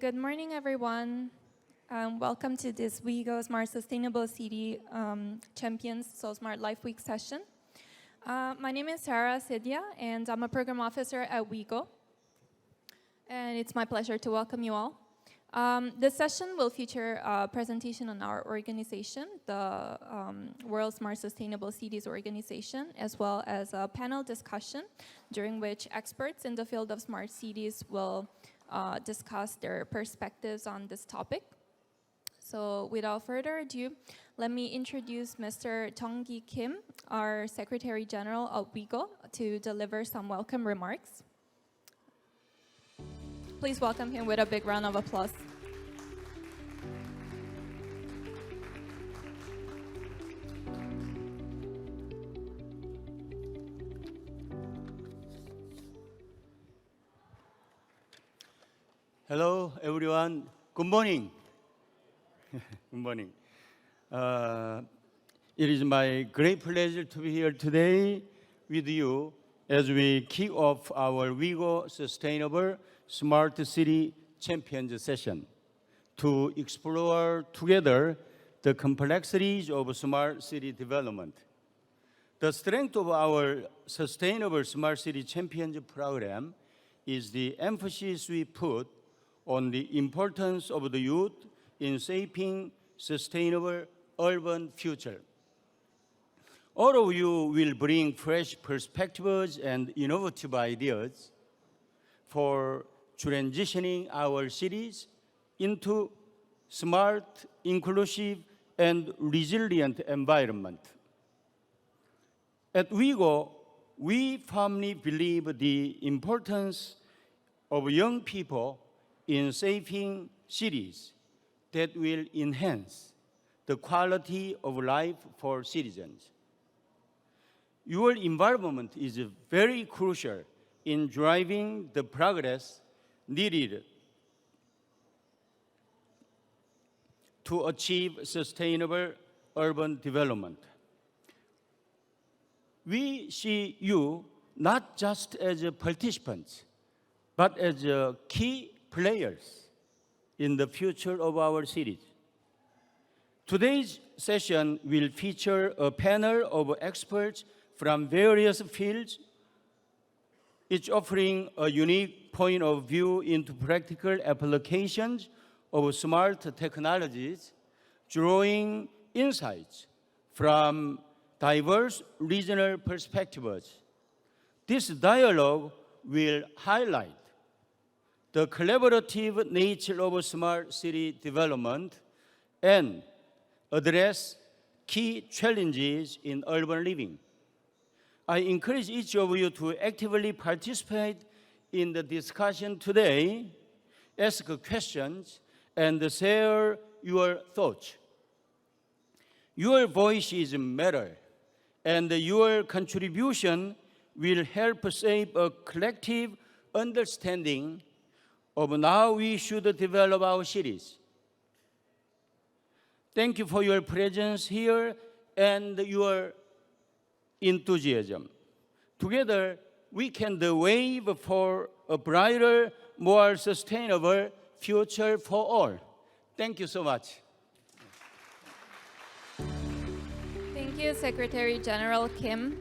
Good morning, everyone. Welcome to this WeGO Smart Sustainable City Champions Seoul Smart Life Week session. My name is Sarah Sidia, and I'm a program officer at WeGO. And it's my pleasure to welcome you all. This session will feature a presentation on our organization, the World Smart Sustainable Cities Organization, as well as a panel discussion during which experts in the field of smart cities will discuss their perspectives on this topic. So without further ado, let me introduce Mr. Jung-gi Kim, our Secretary General of WeGO, to deliver some welcome remarks. Please welcome him with a big round of applause. Hello, everyone. Good morning. Good morning. It is my great pleasure to be here today with you as we kick off our WeGO Sustainable Smart City Champions session to explore together the complexities of smart city development. The strength of our Sustainable Smart City Champions program is the emphasis we put on the importance of the youth in shaping sustainable urban future. All of you will bring fresh perspectives and innovative ideas for transitioning our cities into smart, inclusive, and resilient environment. At WeGO, we firmly believe the importance of young people in shaping cities that will enhance the quality of life for citizens. Your involvement is very crucial in driving the progress needed to achieve sustainable urban development. We see you not just as participants, but as key players in the future of our cities. Today's session will feature a panel of experts from various fields, each offering a unique point of view into practical applications of smart technologies, drawing insights from diverse regional perspectives. This dialogue will highlight the collaborative nature of smart city development and address key challenges in urban living. I encourage each of you to actively participate in the discussion today, ask questions, and share your thoughts. Your voices matter, and your contribution will help shape a collective understanding of how we should develop our cities. Thank you for your presence here and your enthusiasm. Together, we can wave for a brighter, more sustainable future for all. Thank you so much. Thank you, Secretary General Kim.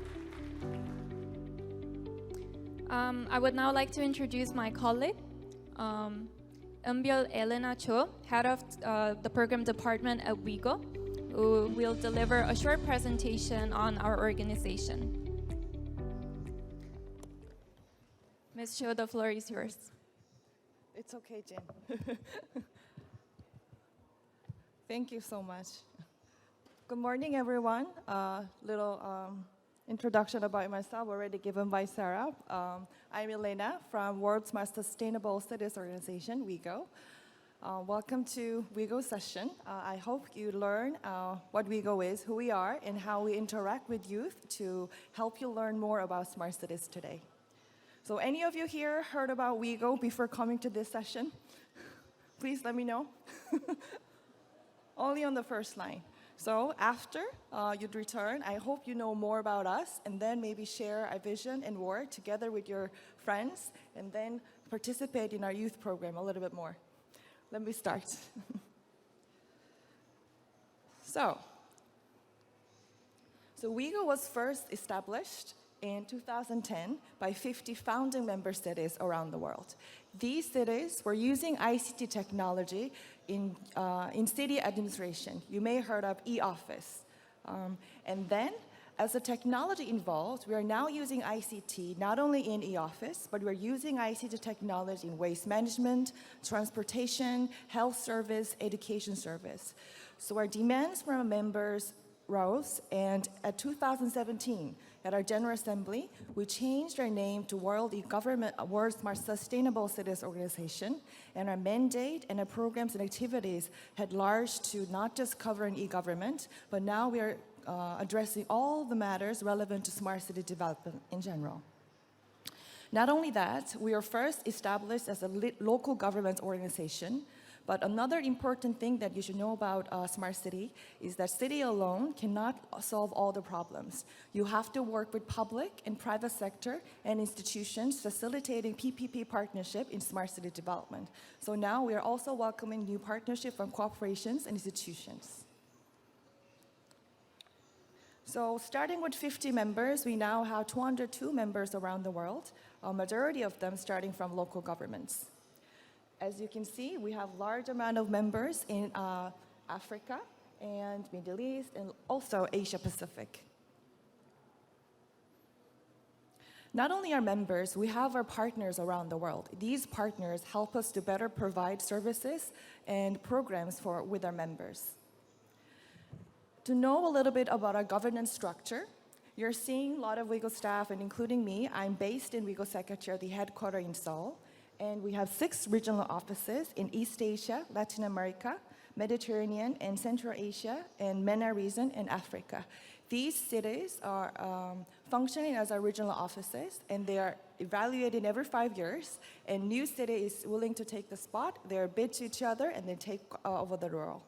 I would now like to introduce my colleague, Eunbyul Elena Cho, head of the program department at WeGO, who will deliver a short presentation on our organization. Ms. Cho, the floor is yours. It's okay, Jin. Thank you so much. Good morning, everyone. Little introduction about myself already given by Sarah. I'm Elena from World Smart Sustainable Cities Organization, WeGO. Welcome to WeGO session. I hope you learn what WeGO is, who we are, and how we interact with youth to help you learn more about smart cities today. So any of you here heard about WeGO before coming to this session? Please let me know. Only on the first line. So after you'd return, I hope you know more about us and then maybe share a vision and work together with your friends and then participate in our youth program a little bit more. let me start. So WeGO was first established in 2010 by 50 founding member cities around the world. These cities were using ICT technology in city administration. You may have heard of e-office. And then, as the technology evolved, we are now using ICT not only in e-office, but we're using ICT technology in waste management, transportation, health service, education service. So our demands from our members rose, and at 2017, at our General Assembly, we changed our name to World Smart Sustainable Cities Organization, and our mandate and our programs and activities had enlarged to not just covering e-government, but now we are addressing all the matters relevant to smart city development in general. Not only that, we are first established as a local government organization, but another important thing that you should know about smart city is that city alone cannot solve all the problems. You have to work with public and private sector and institutions facilitating PPP partnership in smart city development. So now we are also welcoming new partnership from corporations and institutions. So starting with 50 members, we now have 202 members around the world, a majority of them starting from local governments. As you can see, we have large amount of members in Africa and Middle East and also Asia Pacific. Not only our members, we have our partners around the world. These partners help us to better provide services and programs with our members. To know a little bit about our governance structure, you're seeing a lot of WeGO staff, and including me. I'm based in WeGO Secretariat, the headquarters in Seoul, and we have 6 regional offices in East Asia, Latin America, Mediterranean, and Central Asia, and MENA region, and Africa. These cities are functioning as our regional offices, and they are evaluated every 5 years, and new city is willing to take the spot. They bid to each other, and they take over the role.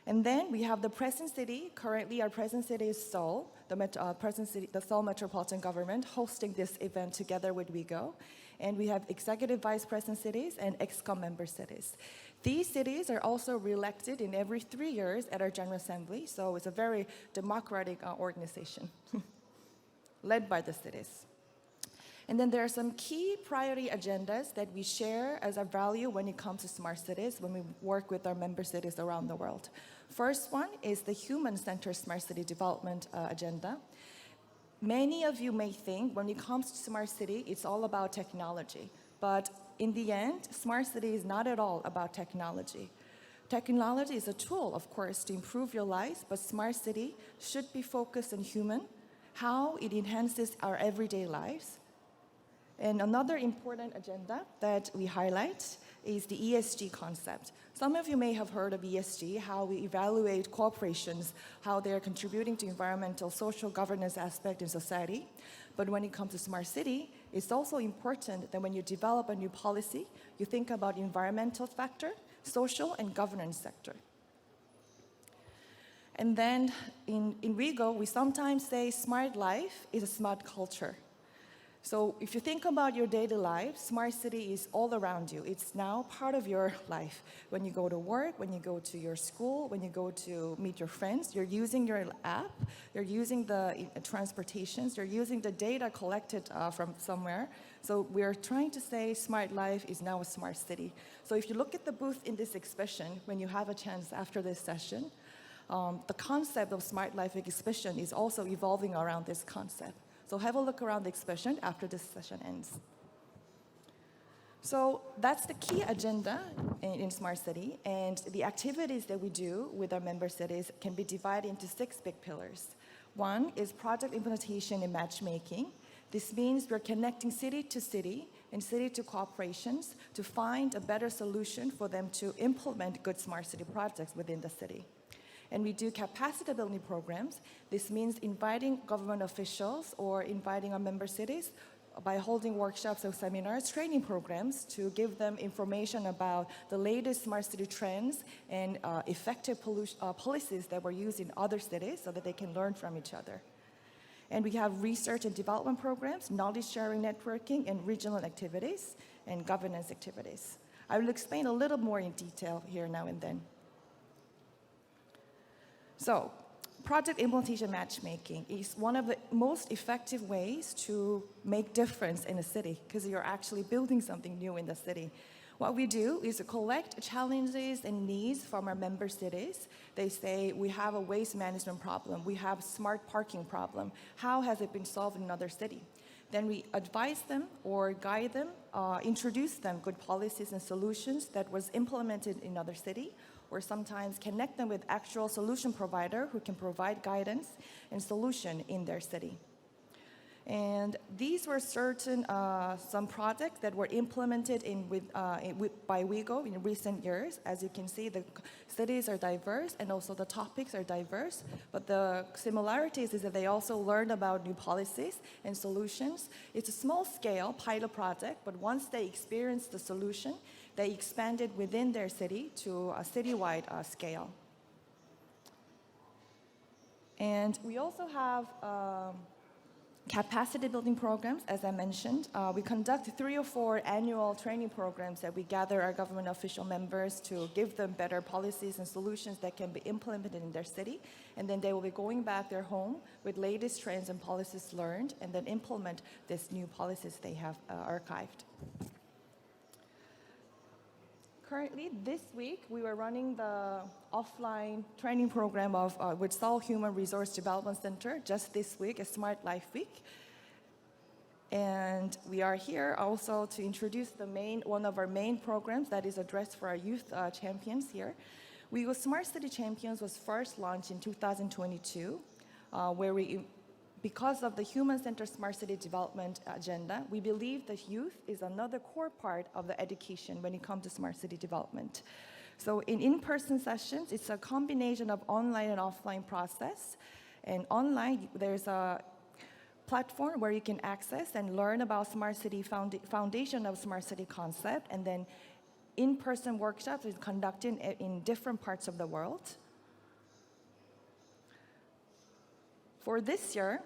And then we have the present city. Currently, our present city is Seoul, the Seoul Metropolitan Government, hosting this event together with WeGO. And we have executive vice president cities and ExCom member cities. These cities are also re-elected in every 3 years at our General Assembly, so it's a very democratic organization led by the cities. And then there are some key priority agendas that we share as a value when it comes to smart cities when we work with our member cities around the world. First one is the human-centered smart city development agenda. Many of you may think when it comes to smart city, it's all about technology. But in the end, smart city is not at all about technology. Technology is a tool, of course, to improve your lives, but smart city should be focused on human, how it enhances our everyday lives. And another important agenda that we highlight is the ESG concept. Some of you may have heard of ESG, how we evaluate corporations, how they're contributing to environmental, social governance aspect in society. But when it comes to smart city, it's also important that when you develop a new policy, you think about environmental factor, social and governance sector. And then in WeGO, we sometimes say smart life is a smart culture. So if you think about your daily life, smart city is all around you. It's now part of your life. When you go to work, when you go to your school, when you go to meet your friends, you're using your app, you're using the transportations, you're using the data collected from somewhere. So we're trying to say smart life is now a smart city. So if you look at the booth in this exhibition, when you have a chance after this session, the concept of smart life exhibition is also evolving around this concept. So have a look around the exhibition after this session ends. So that's the key agenda in Smart City, and the activities that we do with our member cities can be divided into 6 big pillars. One is project implementation and matchmaking. This means we're connecting city to city and city to corporations to find a better solution for them to implement good smart city projects within the city. And we do capacity building programs. This means inviting government officials or inviting our member cities by holding workshops or seminars, training programs to give them information about the latest smart city trends and effective policies that were used in other cities so that they can learn from each other. And we have research and development programs, knowledge sharing networking, and regional activities and governance activities. I will explain a little more in detail here now and then. So, project implementation matchmaking is one of the most effective ways to make difference in a city because you're actually building something new in the city. What we do is to collect challenges and needs from our member cities. They say, we have a waste management problem, we have smart parking problem. How has it been solved in another city? Then we advise them or guide them, introduce them good policies and solutions that was implemented in another city, or sometimes connect them with actual solution provider who can provide guidance and solution in their city. And these were certain, some projects that were implemented by WeGO in recent years. As you can see, the cities are diverse and also the topics are diverse, but the similarities is that they also learn about new policies and solutions. It's a small scale pilot project, but once they experience the solution, they expand it within their city to a citywide scale. And we also have capacity building programs, as I mentioned. We conduct 3 or 4 annual training programs that we gather our government official members to give them better policies and solutions that can be implemented in their city. And then they will be going back their home with latest trends and policies learned and then implement these new policies they have archived. Currently, this week, we were running the offline training program with Seoul Human Resource Development Center just this week, a Smart Life Week. And we are here also to introduce one of our main programs that is addressed for our youth champions here. WeGO Smart City Champions was first launched in 2022, where because of the human-centered smart city development agenda, we believe that youth is another core part of the education when it comes to smart city development. So in-person sessions, it's a combination of online and offline process. And online, there's a platform where you can access and learn about smart city foundation of smart city concept, and then in-person workshops is conducted in different parts of the world. For this year,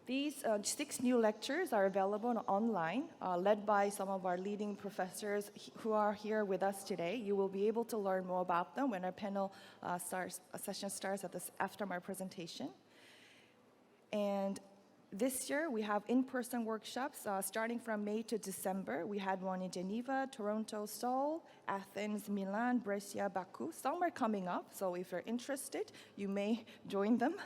these 6 new lectures are available online, led by some of our leading professors who are here with us today. You will be able to learn more about them when our panel session starts after my presentation. And this year, we have in-person workshops starting from May to December. We had one in Geneva, Toronto, Seoul, Athens, Milan, Brescia, Baku. Some are coming up, so if you're interested, you may join them.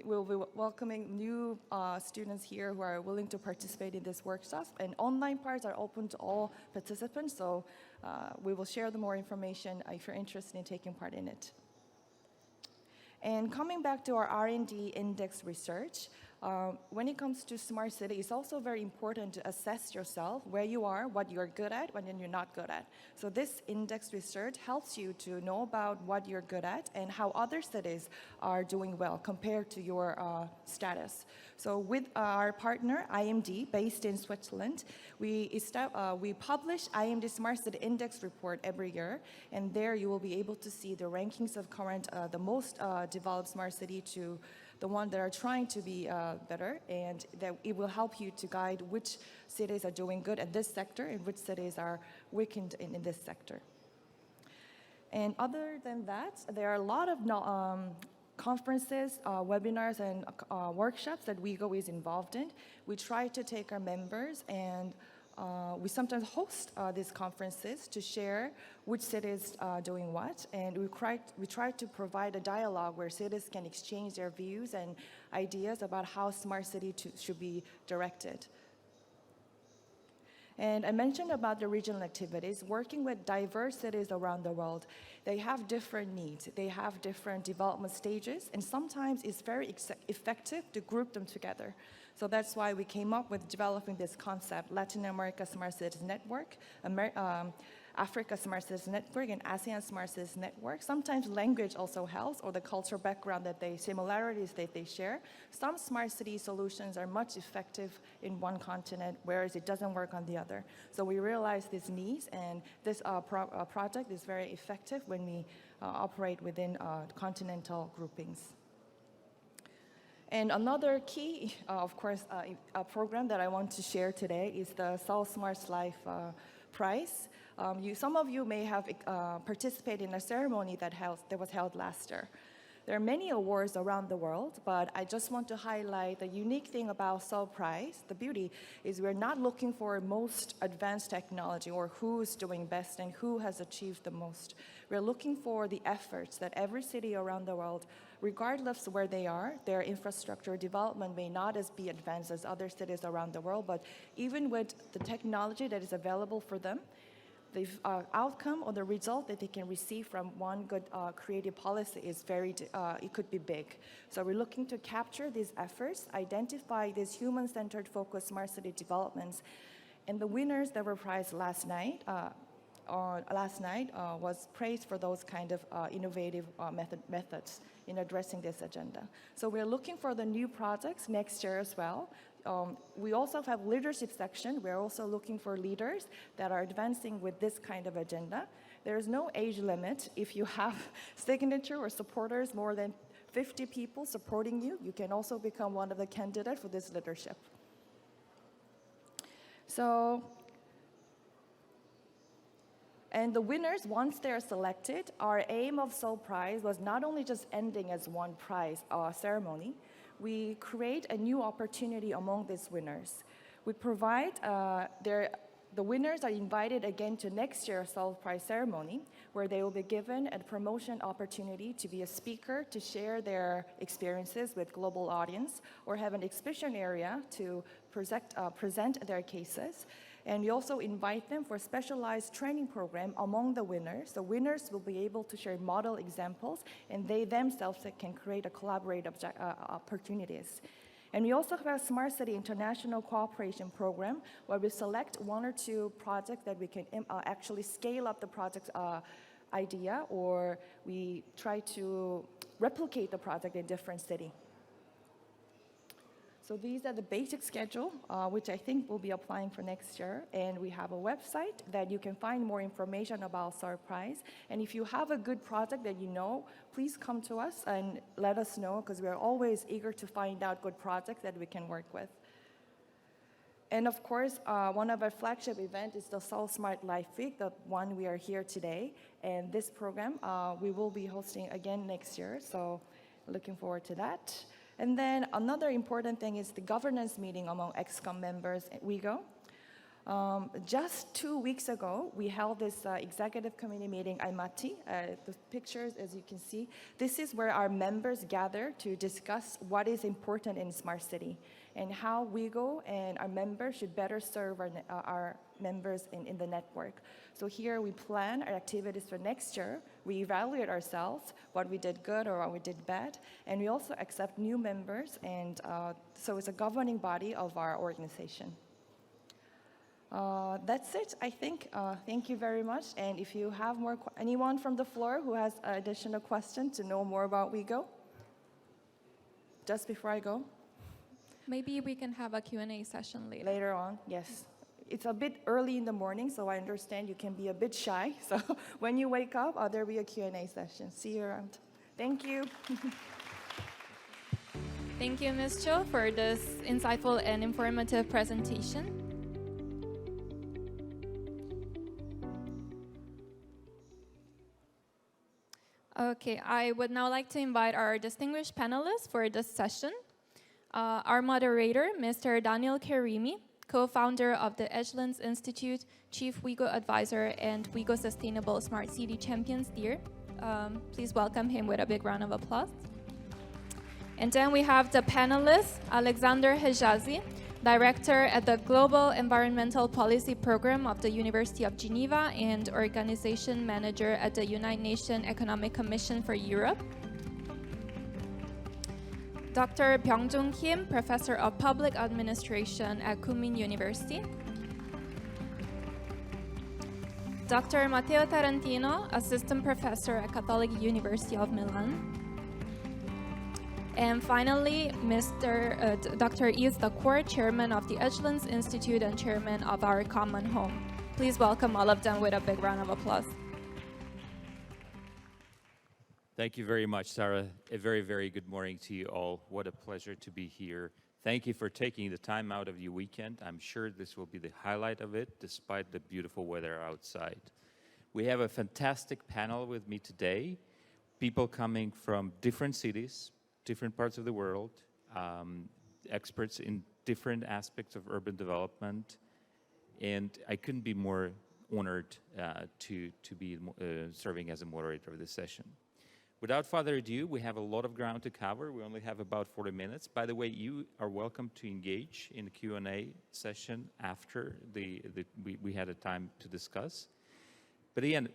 We'll be welcoming new students here who are willing to participate in these workshops. And online parts are open to all participants, so we will share the more information if you're interested in taking part in it. And coming back to our R&D index research, when it comes to smart city, it's also very important to assess yourself, where you are, what you're good at, and then you're not good at. So this index research helps you to know about what you're good at and how other cities are doing well compared to your status. So with our partner, IMD, based in Switzerland, we publish IMD Smart City Index report every year, and there you will be able to see the rankings of the most developed smart city to the one that are trying to be better, and that it will help you to guide which cities are doing good at this sector and which cities are weakened in this sector. And other than that, there are a lot of conferences, webinars, and workshops that WeGO is involved in. We try to take our members and we sometimes host these conferences to share which cities are doing what, and we try to provide a dialogue where cities can exchange their views and ideas about how smart city should be directed. And I mentioned about the regional activities, working with diverse cities around the world. They have different needs, they have different development stages, and sometimes it's very effective to group them together. So that's why we came up with developing this concept, Latin America Smart Cities Network, Africa Smart Cities Network, and ASEAN Smart Cities Network. Sometimes language also helps, or the cultural background similarities that they share. Some smart city solutions are much effective in one continent, whereas it doesn't work on the other. So we realized these needs, and this project is very effective when we operate within continental groupings. And another key, of course, program that I want to share today is the Seoul Smart Life prize. Some of you may have participated in a ceremony that was held last year. There are many awards around the world, but I just want to highlight the unique thing about Seoul Prize. The beauty is we're not looking for most advanced technology or who's doing best and who has achieved the most. We're looking for the efforts that every city around the world, regardless of where they are, their infrastructure development may not as be advanced as other cities around the world, but even with the technology that is available for them, the outcome or the result that they can receive from one good creative policy is it could be big. So we're looking to capture these efforts, identify these human-centered focused smart city developments, and the winners that were prized last night was praised for those kind of innovative methods in addressing this agenda. So we're looking for the new projects next year as well. We also have leadership section. We're also looking for leaders that are advancing with this kind of agenda. There is no age limit. If you have signature or supporters, more than 50 people supporting you, you can also become one of the candidates for this leadership. So, and the winners, once they're selected, our aim of Seoul Prize was not only just ending as one prize ceremony, we create a new opportunity among these winners. We provide, the winners are invited again to next year's Seoul Prize ceremony, where they will be given a promotion opportunity to be a speaker, to share their experiences with global audience, or have an exhibition area to present their cases. And we also invite them for a specialized training program among the winners. The winners will be able to share model examples, and they themselves can create a collaborative opportunities. And we also have a Smart City International Cooperation Program, where we select one or two projects that we can actually scale up the project's idea, or we try to replicate the project in different cities. So these are the basic schedule, which I think we'll be applying for next year. And we have a website that you can find more information about Seoul Prize. And if you have a good project that you know, please come to us and let us know, because we're always eager to find out good projects that we can work with. And of course, one of our flagship events is the Seoul Smart Life Week, the one we are here today. And this program, we will be hosting again next year. So looking forward to that. And then another important thing is the governance meeting among ExCom members at WeGO. Just 2 weeks ago, we held this executive committee meeting, Almaty. The pictures, as you can see, this is where our members gather to discuss what is important in Smart City and how WeGO and our members should better serve our members in the network. So here we plan our activities for next year. We evaluate ourselves, what we did good or what we did bad, and we also accept new members, and so it's a governing body of our organization. That's it, I think. Thank you very much. And if you have anyone from the floor who has additional questions to know more about WeGO? Just before I go? Maybe we can have a Q&A session later. Later on, yes. It's a bit early in the morning, so I understand you can be a bit shy. So when you wake up, there'll be a Q&A session. See you around. Thank you. Thank you, Ms. Cho, for this insightful and informative presentation. Okay, I would now like to invite our distinguished panelists for this session. Our moderator, Mr. Daniel Karimi, co-founder of the Edgelands Institute, Chief WeGO Advisor, and WeGO Sustainable Smart City Champions Dear. Please welcome him with a big round of applause. And then we have the panelists, Alexander Hejazi, Director at the Global Environmental Policy Program of the University of Geneva and Organization Manager at the United Nations Economic Commission for Europe. Dr. Byung-Jung Kim, Professor of Public Administration at Kunming University. Dr. Matteo Tarantino, Assistant Professor at Catholic University of Milan. And finally, Dr. Yves Dacour, Chairman of the Edgelands Institute and Chairman of our Common Home. Please welcome all of them with a big round of applause. Thank you very much, Sarah. A very, very good morning to you all. What a pleasure to be here. Thank you for taking the time out of your weekend. I'm sure this will be the highlight of it, despite the beautiful weather outside. We have a fantastic panel with me today. People coming from different cities, different parts of the world, experts in different aspects of urban development. And I couldn't be more honored to be serving as a moderator of this session. Without further ado, we have a lot of ground to cover. We only have about 40 minutes. By the way, you are welcome to engage in the Q&A session after we had a time to discuss. But again,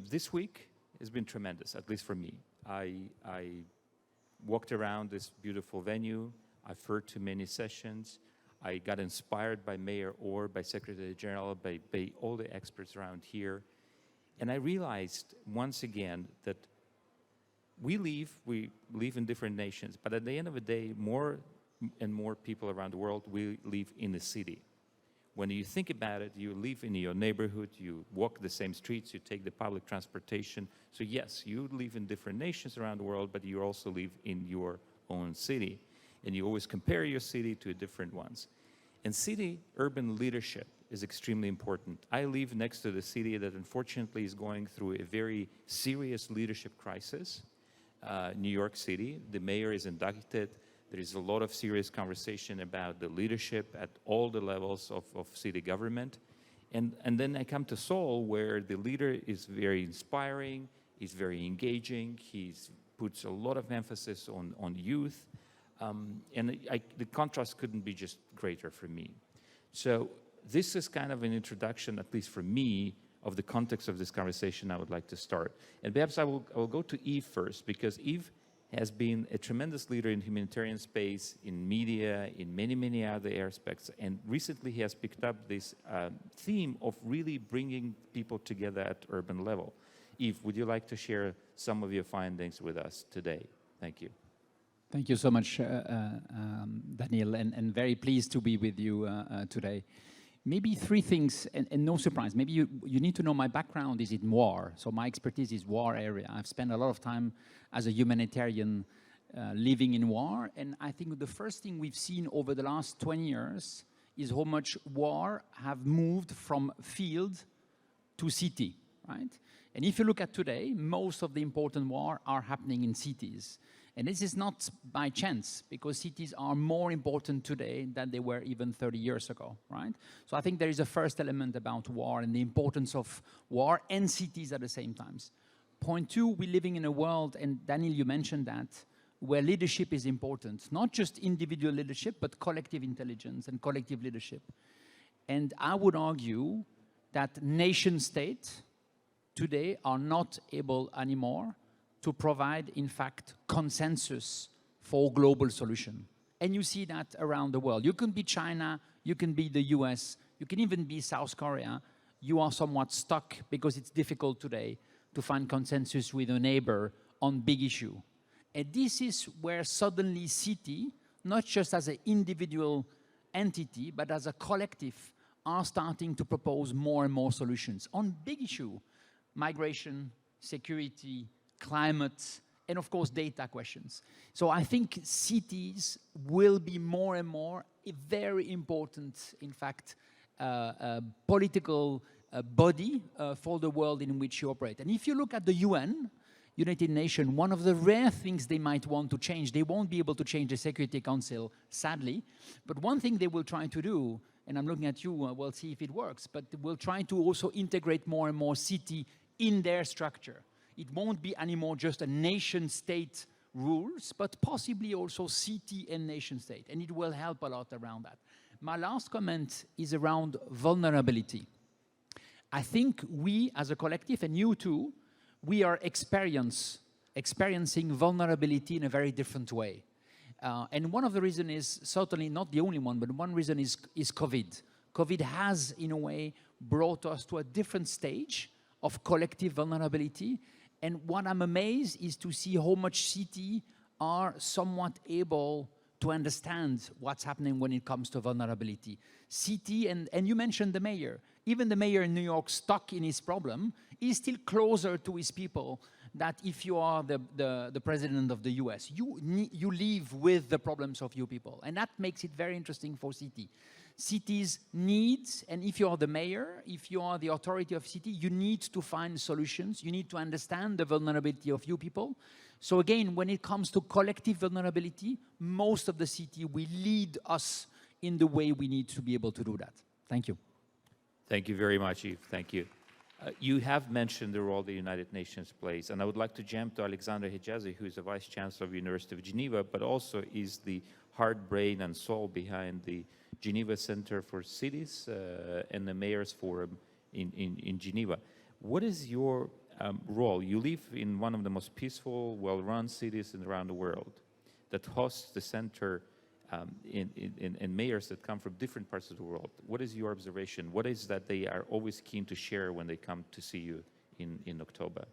this week has been tremendous, at least for me. I walked around this beautiful venue. I've heard too many sessions. I got inspired by Mayor Orr, by Secretary General, by all the experts around here. And I realized once again that we live in different nations, but at the end of the day, more and more people around the world, we live in the city. When you think about it, you live in your neighborhood, you walk the same streets, you take the public transportation. So yes, you live in different nations around the world, but you also live in your own city. And you always compare your city to different ones. And city urban leadership is extremely important. I live next to the city that unfortunately is going through a very serious leadership crisis, New York City. The mayor is indicted. There is a lot of serious conversation about the leadership at all the levels of city government. And then I come to Seoul, where the leader is very inspiring, he's very engaging, he puts a lot of emphasis on youth. The contrast couldn't be just greater for me. So this is kind of an introduction, at least for me, of the context of this conversation I would like to start. And perhaps I will go to Yves first, because Yves has been a tremendous leader in humanitarian space, in media, in many, many other aspects. And recently he has picked up this theme of really bringing people together at urban level. Yves, would you like to share some of your findings with us today? Thank you. Thank you so much, Daniel, and very pleased to be with you today. Maybe three things, and no surprise. Maybe you need to know my background is in war, so my expertise is war area. I've spent a lot of time as a humanitarian living in war, and I think the first thing we've seen over the last 20 years is how much war have moved from field to city, right? And if you look at today, most of the important war are happening in cities. And this is not by chance, because cities are more important today than they were even 30 years ago, right? So I think there is a first element about war and the importance of war and cities at the same time. Point two, we're living in a world, and Daniel, you mentioned that, where leadership is important. Not just individual leadership, but collective intelligence and collective leadership. And I would argue that nation states today are not able anymore to provide, in fact, consensus for global solution. And you see that around the world. You can be China, you can be the US, you can even be South Korea. You are somewhat stuck because it's difficult today to find consensus with a neighbor on big issue. And this is where suddenly city, not just as an individual entity, but as a collective, are starting to propose more and more solutions on big issue: migration, security, climate, and of course data questions. So I think cities will be more and more a very important, in fact, political body for the world in which you operate. And if you look at the UN, United Nations, one of the rare things they might want to change, they won't be able to change the Security Council, sadly, but one thing they will try to do, and I'm looking at you, we'll see if it works, but we'll try to also integrate more and more city in their structure. It won't be anymore just a nation-state rules, but possibly also city and nation-state, and it will help a lot around that. My last comment is around vulnerability. I think we, as a collective, and you too, we are experiencing vulnerability in a very different way. And one of the reasons is, certainly not the only one, but one reason is COVID. COVID has, in a way, brought us to a different stage of collective vulnerability. And what I'm amazed is to see how much cities are somewhat able to understand what's happening when it comes to vulnerability. City, and you mentioned the mayor, even the mayor in New York stuck in his problem is still closer to his people that if you are the president of the US. You live with the problems of your people. And that makes it very interesting for city. Cities need, and if you are the mayor, if you are the authority of city, you need to find solutions. You need to understand the vulnerability of your people. So again, when it comes to collective vulnerability, most of the city will lead us in the way we need to be able to do that. Thank you. Thank you very much, Yves. Thank you. You have mentioned the role the United Nations plays, and I would like to jump to Alexander Hijazi, who is the Vice Chancellor of the University of Geneva, but also is the heart, brain, and soul behind the Geneva Center for Cities and the Mayors Forum in Geneva. What is your role? You live in one of the most peaceful, well-run cities around the world that hosts the center and mayors that come from different parts of the world. What is your observation? What is that they are always keen to share when they come to see you in October?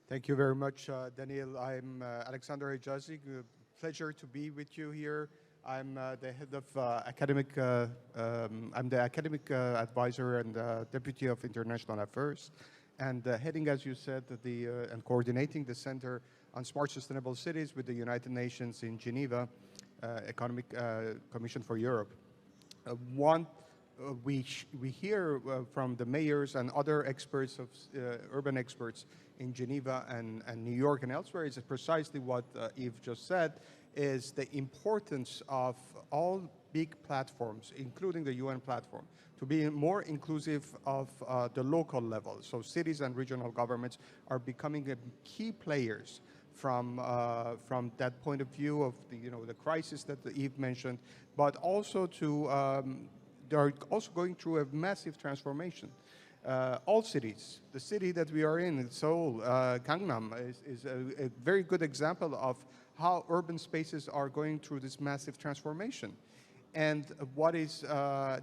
Thank you very much, Daniel. I'm Alexander Hijazi. Pleasure to be with you here. I'm the head of I'm the academic advisor and deputy of international affairs, and heading, as you said, and coordinating the Center on Smart Sustainable Cities with the United Nations in Geneva, Economic Commission for Europe. We hear from the mayors and other experts, urban experts in Geneva and New York and elsewhere, is precisely what Yves just said, is the importance of all big platforms, including the UN platform, to be more inclusive of the local level. So cities and regional governments are becoming key players from that point of view of the crisis that Yves mentioned, but also they're also going through a massive transformation. All cities, the city that we are in Seoul, Gangnam, is a very good example of how urban spaces are going through this massive transformation. And what is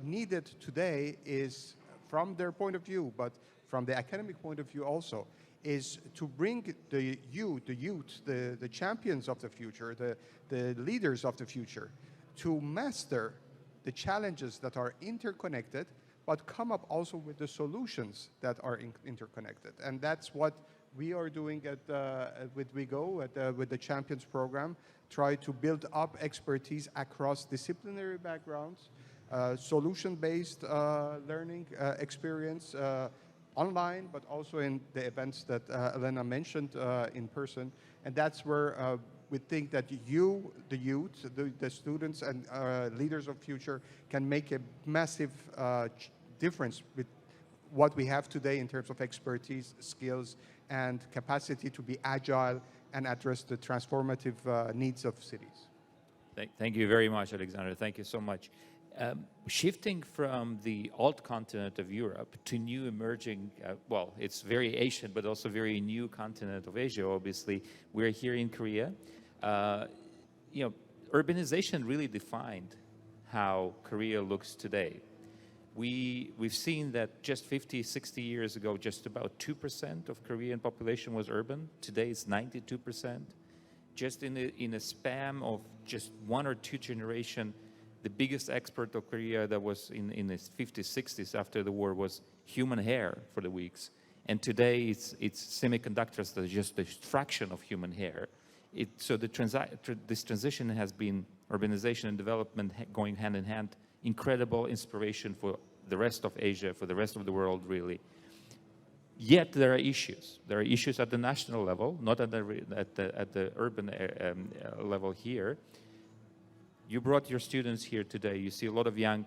needed today is, from their point of view, but from the academic point of view also, is to bring the youth, the champions of the future, the leaders of the future, to master the challenges that are interconnected, but come up also with the solutions that are interconnected. And that's what we are doing with WeGO, with the Champions program, try to build up expertise across disciplinary backgrounds, solution-based learning experience, online, but also in the events that Elena mentioned in person. And that's where we think that the youth, the students and leaders of future can make a massive difference with what we have today in terms of expertise, skills, and capacity to be agile and address the transformative needs of cities. Thank you very much, Alexander. Thank you so much. Shifting from the old continent of Europe to new emerging, well, it's very Asian, but also very new continent of Asia, obviously. We're here in Korea. Urbanization really defined how Korea looks today. We've seen that just 50, 60 years ago, just about 2% of Korean population was urban. Today it's 92%. Just in a span of just 1 or 2 generations, the biggest export of Korea that was in the 50s, 60s after the war was human hair for the weeks. And today it's semiconductors that are just a fraction of human hair. So this transition has been urbanization and development going hand in hand. Incredible inspiration for the rest of Asia, for the rest of the world, really. Yet there are issues. There are issues at the national level, not at the urban level here. You brought your students here today. You see a lot of young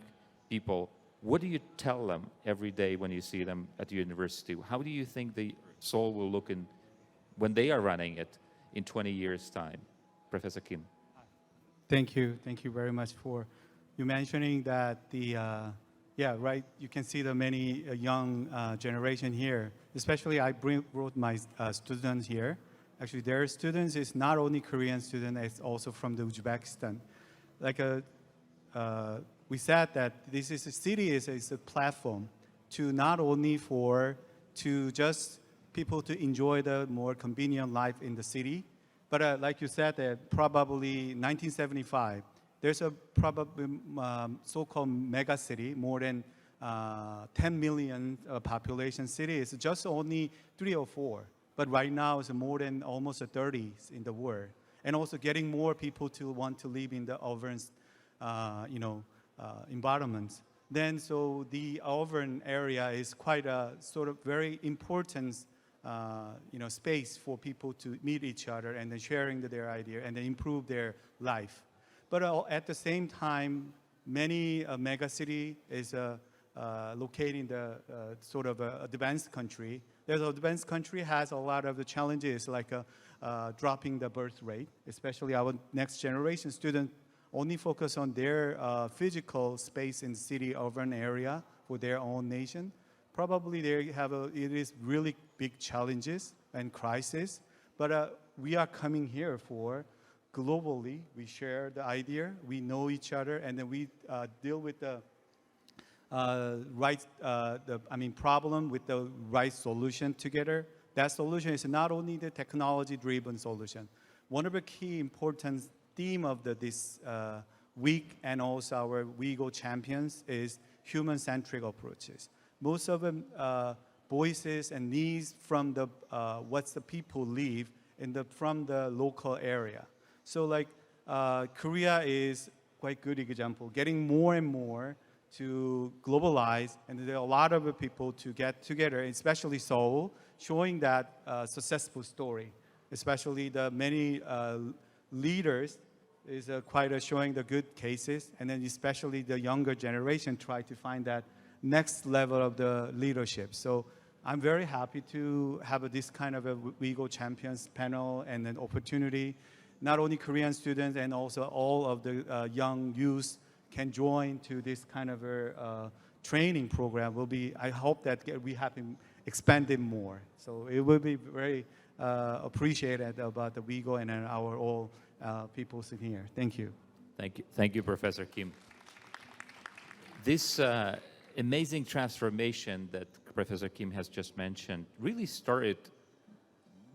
people. What do you tell them every day when you see them at the university? How do you think the Seoul will look when they are running it in 20 years' time? Professor Kim. Thank you. Thank you very much for you mentioning that right, you can see the many young generation here. Especially I brought my students here. Actually, their students is not only Korean students, it's also from the Uzbekistan. Like we said that this is a city is a platform to not only to just people to enjoy the more convenient life in the city, but like you said, probably 1975, there's a probably so-called mega city, more than 10 million population city. It's just only 3 or 4. But right now it's more than almost 30 in the world. And also getting more people to want to live in the urban, environments. Then so the urban area is quite a sort of very important space for people to meet each other and then sharing their idea and then improve their life. But at the same time, many mega city is located in the sort of advanced country. There's advanced country has a lot of the challenges like dropping the birth rate, especially our next generation students only focus on their physical space in city urban area for their own nation. Probably it is really big challenges and crisis, but we are coming here for globally. We share the idea, we know each other, and then we deal with the problem with the right solution together. That solution is not only the technology-driven solution. One of the key important theme of this week and also our WeGO champions is human-centric approaches. Most of them voices and needs from the what's the people live from the local area. So like Korea is quite good example, getting more and more to globalize, and there are a lot of people to get together, especially Seoul, showing that successful story, especially the many leaders is quite showing the good cases, and then especially the younger generation try to find that next level of the leadership. So I'm very happy to have this kind of a WeGO Champions panel and an opportunity. Not only Korean students and also all of the young youth can join to this kind of a training program. I hope that we have expanded more. So it will be very appreciated about the WeGO and our all people sitting here. Thank you. Thank you, Professor Kim. This amazing transformation that Professor Kim has just mentioned really started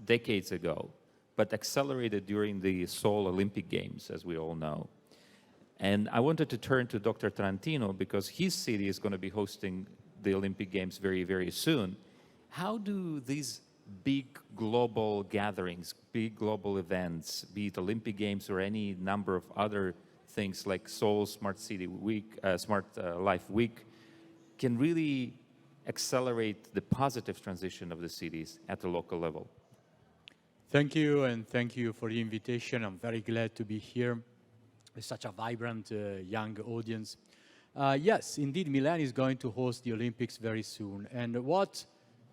decades ago, but accelerated during the Seoul Olympic Games, as we all know. And I wanted to turn to Dr. Tarantino because his city is going to be hosting the Olympic Games very, very soon. How do these big global gatherings, big global events, be it Olympic Games or any number of other things like Seoul Smart City Week, Smart Life Week, can really accelerate the positive transition of the cities at the local level? Thank you, and thank you for the invitation. I'm very glad to be here with such a vibrant young audience. Yes, indeed, Milan is going to host the Olympics very soon. And what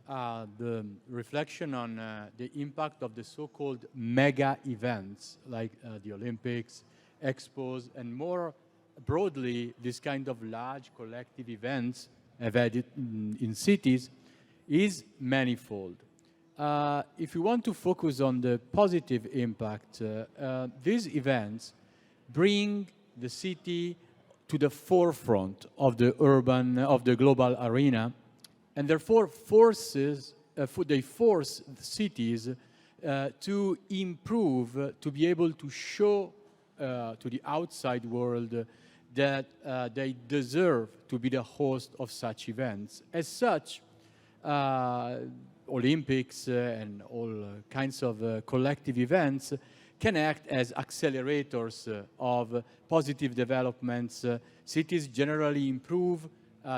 the reflection on the impact of the so-called mega events like the Olympics, Expos, and more broadly, this kind of large collective events in cities is manifold. If you want to focus on the positive impact, these events bring the city to the forefront of the global arena, and therefore they force cities to improve, to be able to show to the outside world that they deserve to be the host of such events. As such, Olympics and all kinds of collective events can act as accelerators of positive developments. Cities generally improve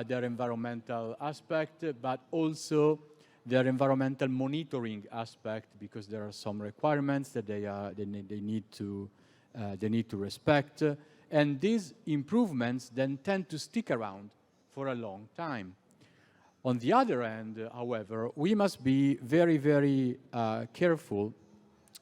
their environmental aspect, but also their environmental monitoring aspect, because there are some requirements that they need to respect. And these improvements then tend to stick around for a long time. On the other hand, however, we must be very, very careful,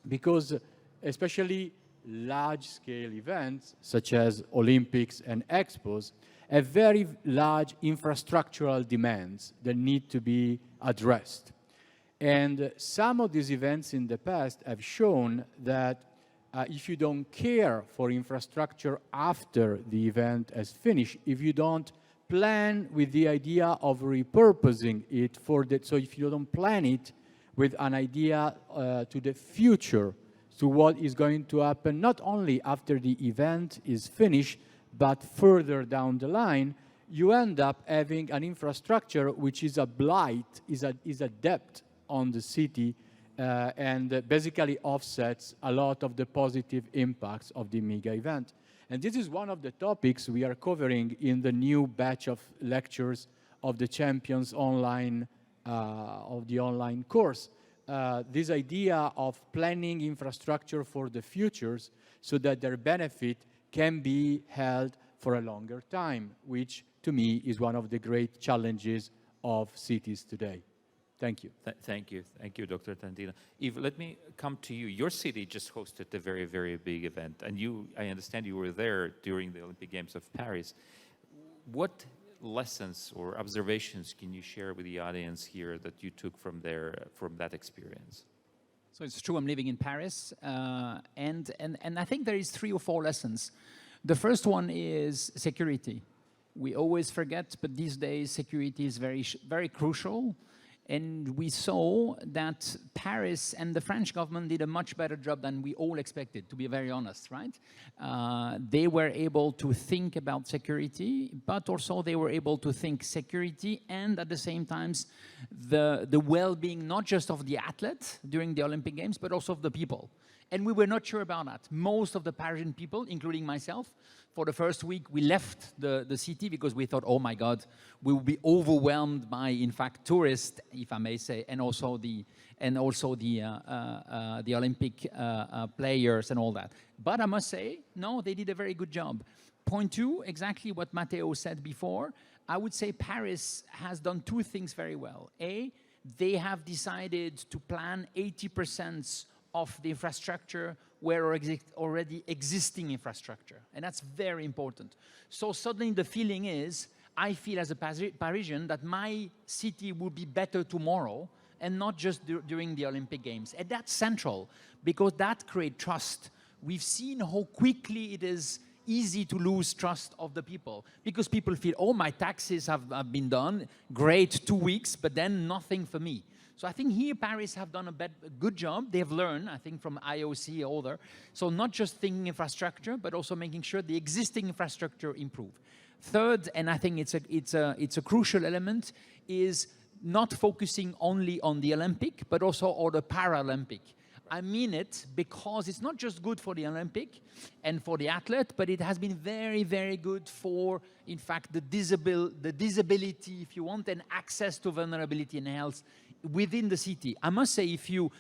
because especially large-scale events such as Olympics and Expos have very large infrastructural demands that need to be addressed. And some of these events in the past have shown that if you don't care for infrastructure after the event has finished, if you don't plan with the idea of repurposing it so if you don't plan it with an idea to the future, to what is going to happen not only after the event is finished, but further down the line, you end up having an infrastructure which is a blight, is a debt on the city, and basically offsets a lot of the positive impacts of the mega event. And this is one of the topics we are covering in the new batch of lectures of the Champions online, of the online course. This idea of planning infrastructure for the futures so that their benefit can be held for a longer time, which to me is one of the great challenges of cities today. Thank you. Thank you, Dr. Tandina. Yves, let me come to you. Your city just hosted a very, very big event, and I understand you were there during the Olympic Games of Paris. What lessons or observations can you share with the audience here that you took from that experience? So it's true, I'm living in Paris, and I think there is 3 or 4 lessons. The first one is security. We always forget, but these days security is very crucial. And we saw that Paris and the French government did a much better job than we all expected, to be very honest, right? They were able to think about security, but also they were able to think security and at the same time the well-being, not just of the athlete during the Olympic Games, but also of the people. And we were not sure about that. Most of the Parisian people, including myself, for the first week, we left the city because we thought, oh my God, we will be overwhelmed by, in fact, tourists, if I may say, and also the Olympic players and all that. But I must say, no, they did a very good job. Point 2, exactly what Matteo said before. I would say Paris has done 2 things very well. A, they have decided to plan 80% of the infrastructure where already existing infrastructure. And that's very important. So suddenly the feeling is, I feel as a Parisian that my city will be better tomorrow and not just during the Olympic Games. And that's central because that creates trust. We've seen how quickly it is easy to lose trust of the people because people feel, oh, my taxes have been done, great, 2 weeks, but then nothing for me. So I think here Paris have done a good job. They have learned, I think, from IOC or other. So not just thinking infrastructure, but also making sure the existing infrastructure improve. Third, and I think it's a crucial element, is not focusing only on the Olympic, but also on the Paralympic. I mean it because it's not just good for the Olympic and for the athlete, but it has been very, very good for, in fact, the disability, if you want, and access to vulnerability and health within the city. I must say, if you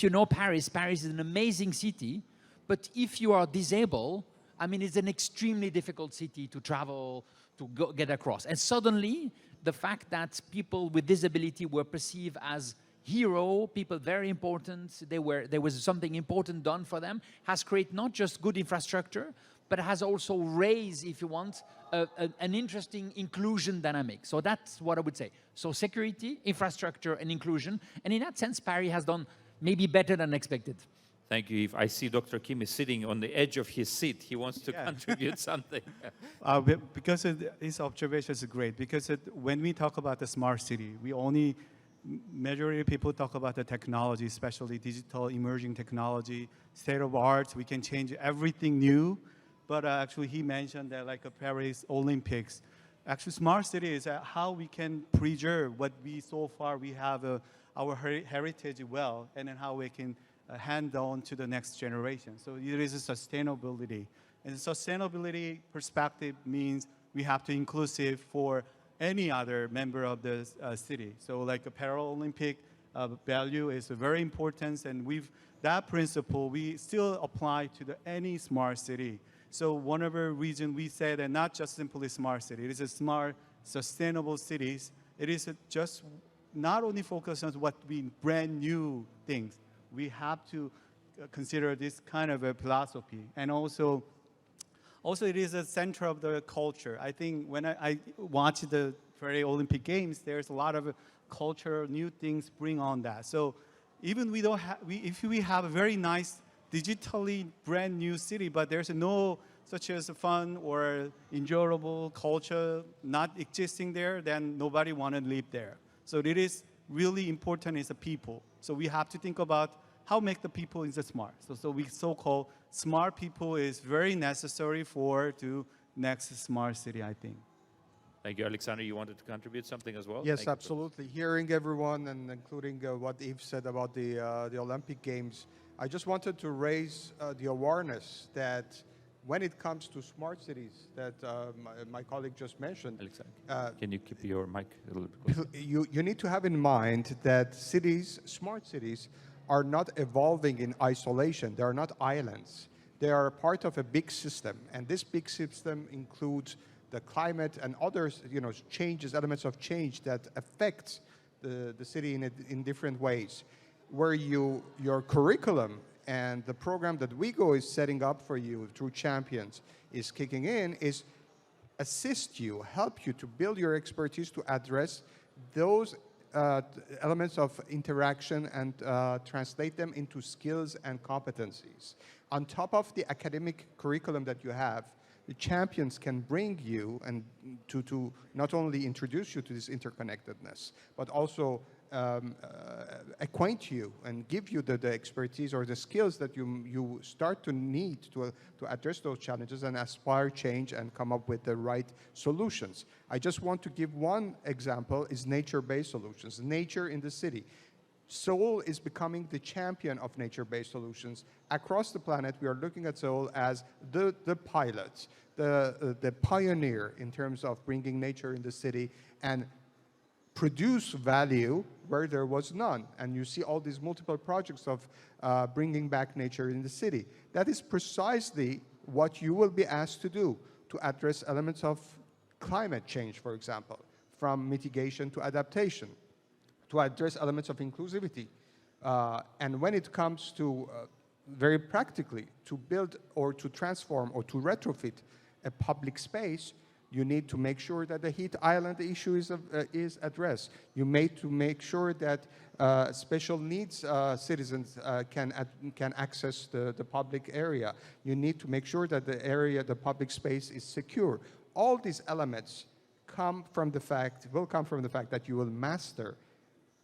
know Paris, Paris is an amazing city, but if you are disabled, I mean, it's an extremely difficult city to travel, to get across. And suddenly, the fact that people with disability were perceived as hero, people very important, there was something important done for them, has created not just good infrastructure, but has also raised, if you want, an interesting inclusion dynamic. So that's what I would say. So security, infrastructure, and inclusion. And in that sense, Paris has done maybe better than expected. Thank you, Yves. I see Dr. Kim is sitting on the edge of his seat. He wants to contribute something. Because his observation is great. Because when we talk about the smart city, majority of people talk about the technology, especially digital emerging technology, state of art. We can change everything new. But actually, he mentioned that like a Paris Olympics. Actually, smart city is how we can preserve what so far we have our heritage well, and then how we can hand on to the next generation. So it is a sustainability. And the sustainability perspective means we have to inclusive for any other member of the city. So like a Paralympic value is very important, and that principle we still apply to any smart city. So one of the reasons we say that not just simply smart city, it is a smart, sustainable cities. It is just not only focus on what we brand new things. We have to consider this kind of a philosophy, and also it is a center of the culture. I think when I watch the Paris Olympic Games, there's a lot of culture, new things bring on that. So even if we have a very nice digitally brand new city, but there's no such as fun or enjoyable culture not existing there, then nobody want to live there. So it is really important as a people. So we have to think about how make the people is smart. So we so-called smart people is very necessary for the next smart city, I think. Thank you. Alexander, you wanted to contribute something as well? Yes, Thank you. absolutely. Hearing everyone and including what Yves said about the Olympic Games, I just wanted to raise the awareness that when it comes to smart cities that my colleague just mentioned, Alexander, can you keep your mic a little bit closer? you need to have in mind that cities, smart cities, are not evolving in isolation. They are not islands. They are part of a big system, and this big system includes the climate and other, changes, elements of change that affect the city in different ways. Where your curriculum and the program that WeGO is setting up for you through Champions is kicking in is assist you, help you to build your expertise to address those elements of interaction and translate them into skills and competencies. On top of the academic curriculum that you have, the champions can bring you and to not only introduce you to this interconnectedness, but also acquaint you and give you the expertise or the skills that you start to need to address those challenges and aspire change and come up with the right solutions. I just want to give one example is nature-based solutions, nature in the city. Seoul is becoming the champion of nature-based solutions. Across the planet, we are looking at Seoul as the pilot, the pioneer in terms of bringing nature in the city and produce value where there was none. And you see all these multiple projects of bringing back nature in the city. That is precisely what you will be asked to do to address elements of climate change, for example, from mitigation to adaptation, to address elements of inclusivity. And when it comes to, very practically, to build or to transform or to retrofit a public space, you need to make sure that the heat island issue is addressed. You need to make sure that special needs citizens can access the public area. You need to make sure that the public space is secure. All these elements will come from the fact that you will master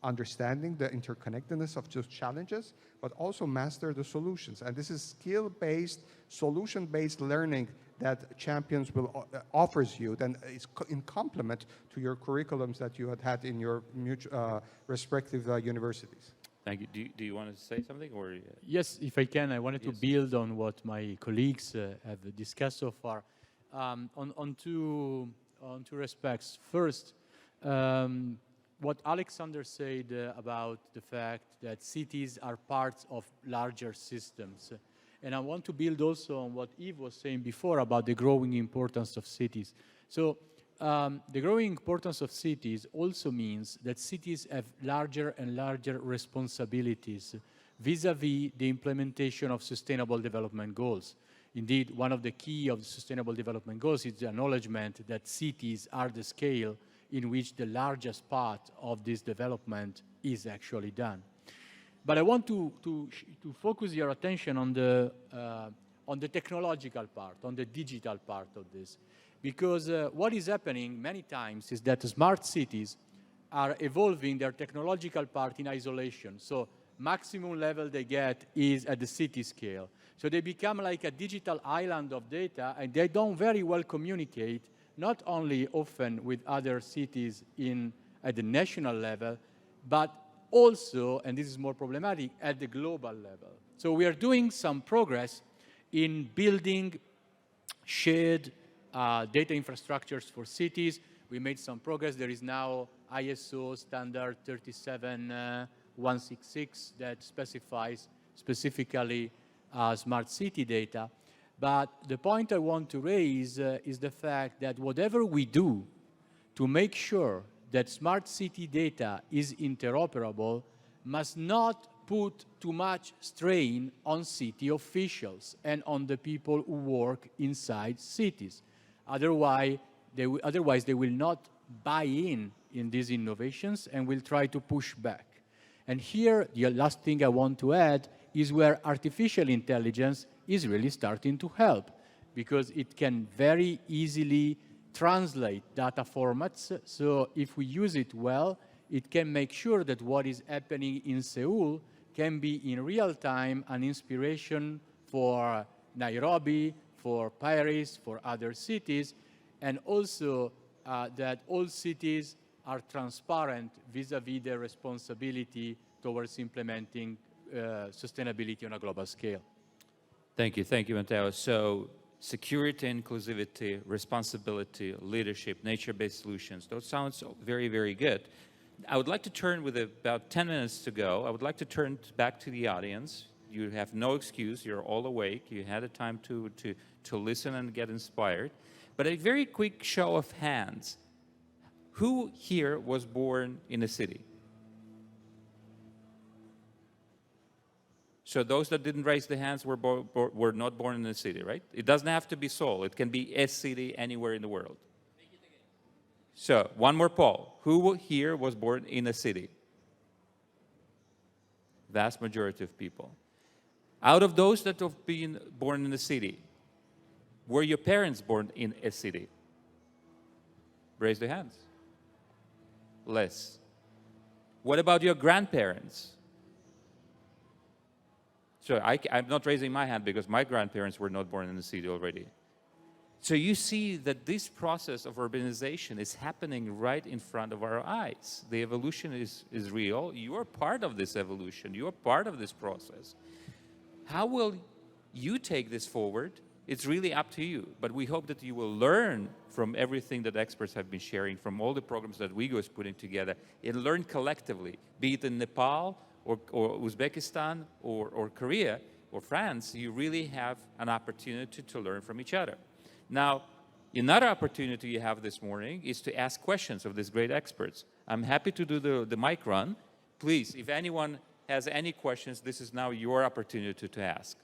understanding the interconnectedness of those challenges, but also master the solutions. And this is skill-based, solution-based learning that Champions offers you, then it's in complement to your curriculums that you had in your respective universities. Thank you. Do you want to say something? Or Yes, if I can, I wanted to build on what my colleagues have discussed so far. On two respects. First, what Alexander said about the fact that cities are parts of larger systems. And I want to build also on what Yves was saying before about the growing importance of cities. So the growing importance of cities also means that cities have larger and larger responsibilities vis-a-vis the implementation of sustainable development goals. Indeed, one of the key of the sustainable development goals is the acknowledgement that cities are the scale in which the largest part of this development is actually done. But I want to focus your attention on the technological part, on the digital part of this. Because what is happening many times is that smart cities are evolving their technological part in isolation. So maximum level they get is at the city scale. So they become like a digital island of data, and they don't very well communicate, not only often with other cities at the national level, but also, and this is more problematic, at the global level. So we are doing some progress in building shared data infrastructures for cities. We made some progress. There is now ISO standard 37166 that specifies specifically smart city data. But the point I want to raise is the fact that whatever we do to make sure that smart city data is interoperable must not put too much strain on city officials and on the people who work inside cities. Otherwise, they will not buy in these innovations and will try to push back. And here, the last thing I want to add is where artificial intelligence is really starting to help, because it can very easily translate data formats. So if we use it well, it can make sure that what is happening in Seoul can be in real time an inspiration for Nairobi, for Paris, for other cities, and also that all cities are transparent vis-à-vis their responsibility towards implementing sustainability on a global scale. Thank you, Matteo. So security, inclusivity, responsibility, leadership, nature-based solutions, those sounds very, very good. I would like to turn, with about 10 minutes to go, I would like to turn back to the audience. You have no excuse, you're all awake, you had a time to listen and get inspired. But a very quick show of hands. Who here was born in a city? So those that didn't raise the hands were not born in a city, right? It doesn't have to be Seoul. It can be a city anywhere in the world. So one more poll. Who here was born in a city? Vast majority of people. Out of those that have been born in a city, were your parents born in a city? Raise the hands. Less. What about your grandparents? So I'm not raising my hand because my grandparents were not born in the city already. So you see that this process of urbanization is happening right in front of our eyes. The evolution is real. You are part of this evolution. You are part of this process. How will you take this forward? It's really up to you. But we hope that you will learn from everything that experts have been sharing, from all the programs that WeGO is putting together, and learn collectively, be it in Nepal, or Uzbekistan, or Korea, or France. You really have an opportunity to learn from each other. Now, another opportunity you have this morning is to ask questions of these great experts. I'm happy to do the mic run. Please, if anyone has any questions, this is now your opportunity to ask.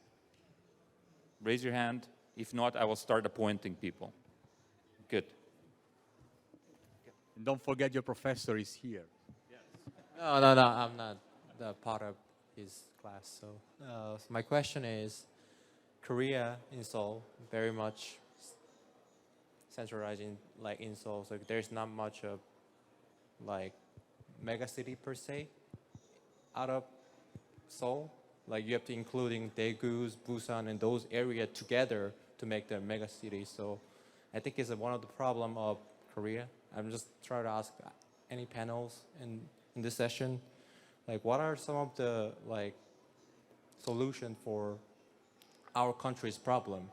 Raise your hand. If not, I will start appointing people. Good. And don't forget your professor is here. No, I'm not the part of his class. So my question is, Korea in Seoul, very much centralized in Seoul. So there's not much of like mega city per se out of Seoul. Like you have to including Daegu, Busan, and those areas together to make the mega city. So I think it's one of the problem of Korea. I'm just trying to ask any panels in this session, like what are some of the like solution for our country's problem?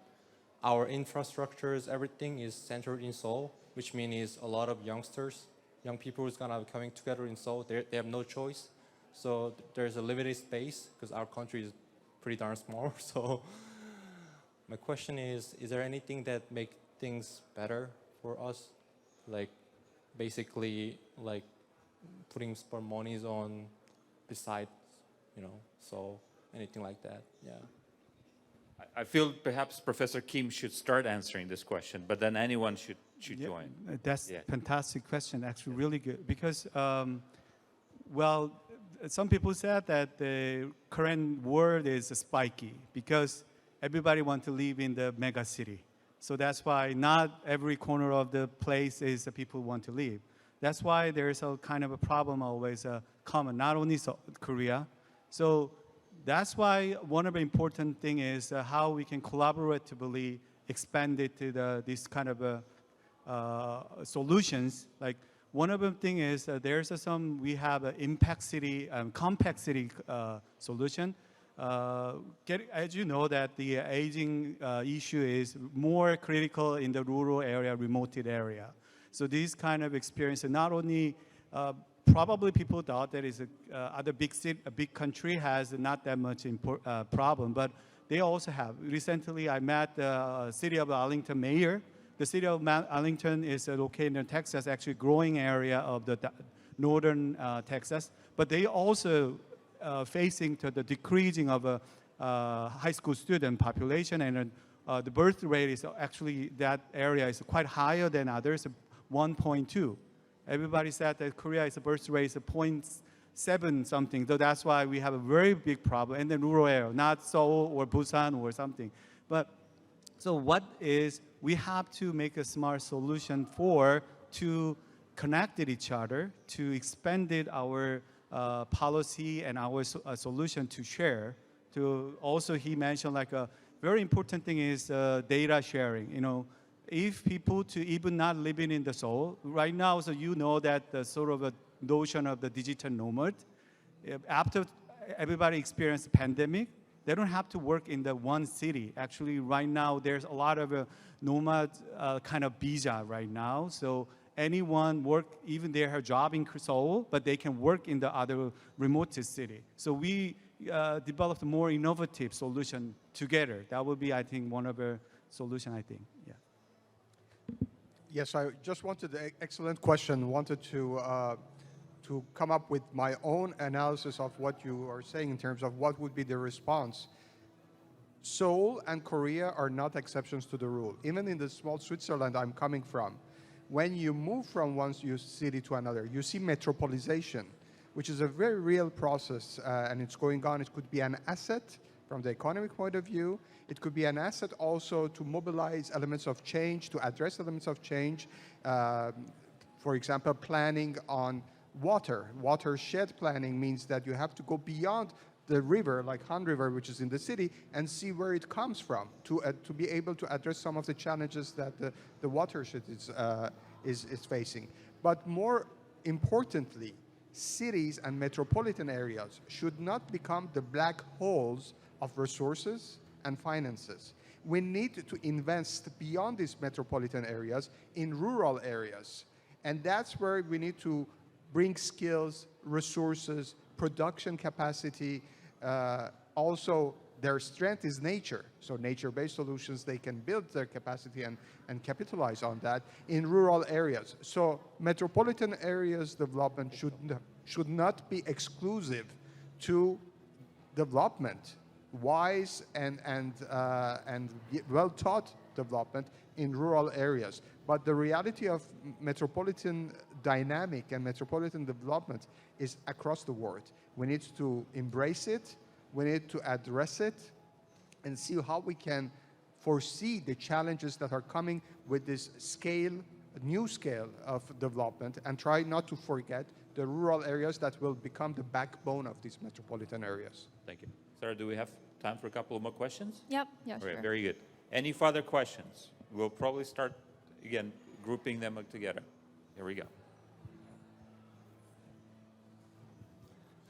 Our infrastructures, everything is centered in Seoul, which means a lot of young people who's gonna be coming together in Seoul. They have no choice. So there's a limited space because our country is pretty darn small. So my question is there anything that make things better for us? Like basically like putting more monies on besides, so anything like that, yeah. I feel perhaps Professor Kim should start answering this question, but then anyone should join. That's a fantastic question, actually really good. Because, well, some people said that the current world is spiky because everybody wants to live in the mega city. So that's why not every corner of the place is the people want to live. That's why there's a kind of a problem always common, not only Korea. So that's why one of the important thing is how we can collaboratively expand it to this kind of solutions. Like one of the thing is there's we have an impact city, compact city solution. As you know that the aging issue is more critical in the rural area, remote area. So this kind of experience, not only probably people thought that is other big city, a big country has not that much problem, but they also have. Recently, I met the city of Arlington mayor. The city of Arlington is located in Texas, actually growing area of the northern Texas, but they also facing to the decreasing of a high school student population, and the birth rate is actually, that area is quite higher than others, 1.2. Everybody said that Korea is a birth rate is 0.7 something, so that's why we have a very big problem in the rural area, not Seoul or Busan or something. But so what is, we have to make a smart solution to connect each other, to expand our policy and our solution to share. To also, he mentioned like a very important thing is data sharing. if people to even not living in the Seoul, right now, so you know that the sort of a notion of the digital nomad, after everybody experienced pandemic, they don't have to work in the one city. Actually, right now, there's a lot of nomad kind of visa right now. So anyone work, even they have a job in Seoul, but they can work in the other remotest city. So we developed a more innovative solution together. That would be, I think, one of the solution, I think, yeah. Yes, I just wanted, excellent question, wanted to come up with my own analysis of what you are saying in terms of what would be the response. Seoul and Korea are not exceptions to the rule. Even in the small Switzerland I'm coming from, when you move from one city to another, you see metropolization, which is a very real process, and it's going on. It could be an asset from the economic point of view. It could be an asset also to mobilize elements of change, to address elements of change. For example, planning on water. Watershed planning means that you have to go beyond the river, like Han River, which is in the city, and see where it comes from to be able to address some of the challenges that the watershed is facing. But more importantly, cities and metropolitan areas should not become the black holes of resources and finances. We need to invest beyond these metropolitan areas in rural areas. And that's where we need to bring skills, resources, production capacity. Also, their strength is nature. So nature-based solutions, they can build their capacity and capitalize on that in rural areas. So metropolitan areas development should not be exclusive to development, wise and well-taught development in rural areas. But the reality of metropolitan dynamic and metropolitan development is across the world. We need to embrace it, we need to address it, and see how we can foresee the challenges that are coming with this scale, new scale of development, and try not to forget the rural areas that will become the backbone of these metropolitan areas. Thank you. Sarah, do we have time for a couple of more questions? Yep, yeah, Okay, sure. very good. Any further questions? We'll probably start, again, grouping them together. Here we go.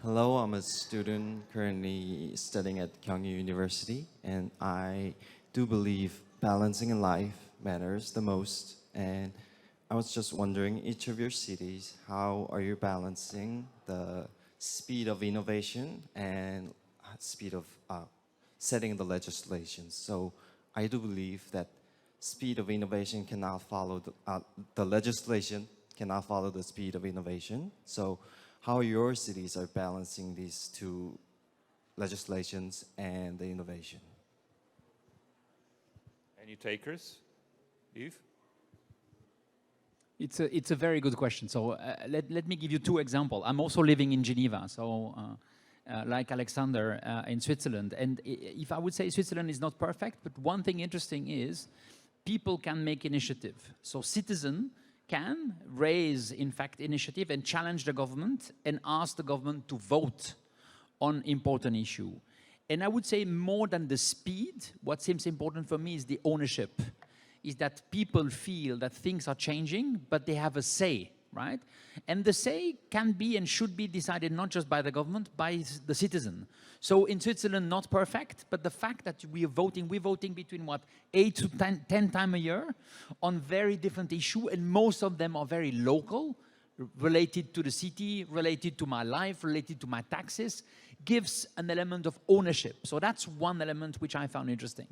Hello, I'm a student currently studying at Kyunghee University, and I do believe balancing in life matters the most. And I was just wondering, each of your cities, how are you balancing the speed of innovation and speed of setting the legislation? So I do believe that speed of innovation cannot follow the legislation cannot follow the speed of innovation. So how your cities are balancing these two legislations and the innovation? Any takers? Yves? It's a very good question. So let me give you two examples. I'm also living in Geneva, so like Alexander in Switzerland. And if I would say Switzerland is not perfect, but one thing interesting is people can make initiative. So citizen can raise, in fact, initiative and challenge the government and ask the government to vote on important issue. And I would say more than the speed, what seems important for me is the ownership, is that people feel that things are changing, but they have a say, right? And the say can be and should be decided not just by the government, by the citizen. So in Switzerland, not perfect, but the fact that we're voting between what, 8 to 10 times a year on very different issues, and most of them are very local, related to the city, related to my life, related to my taxes, gives an element of ownership. So that's one element which I found interesting.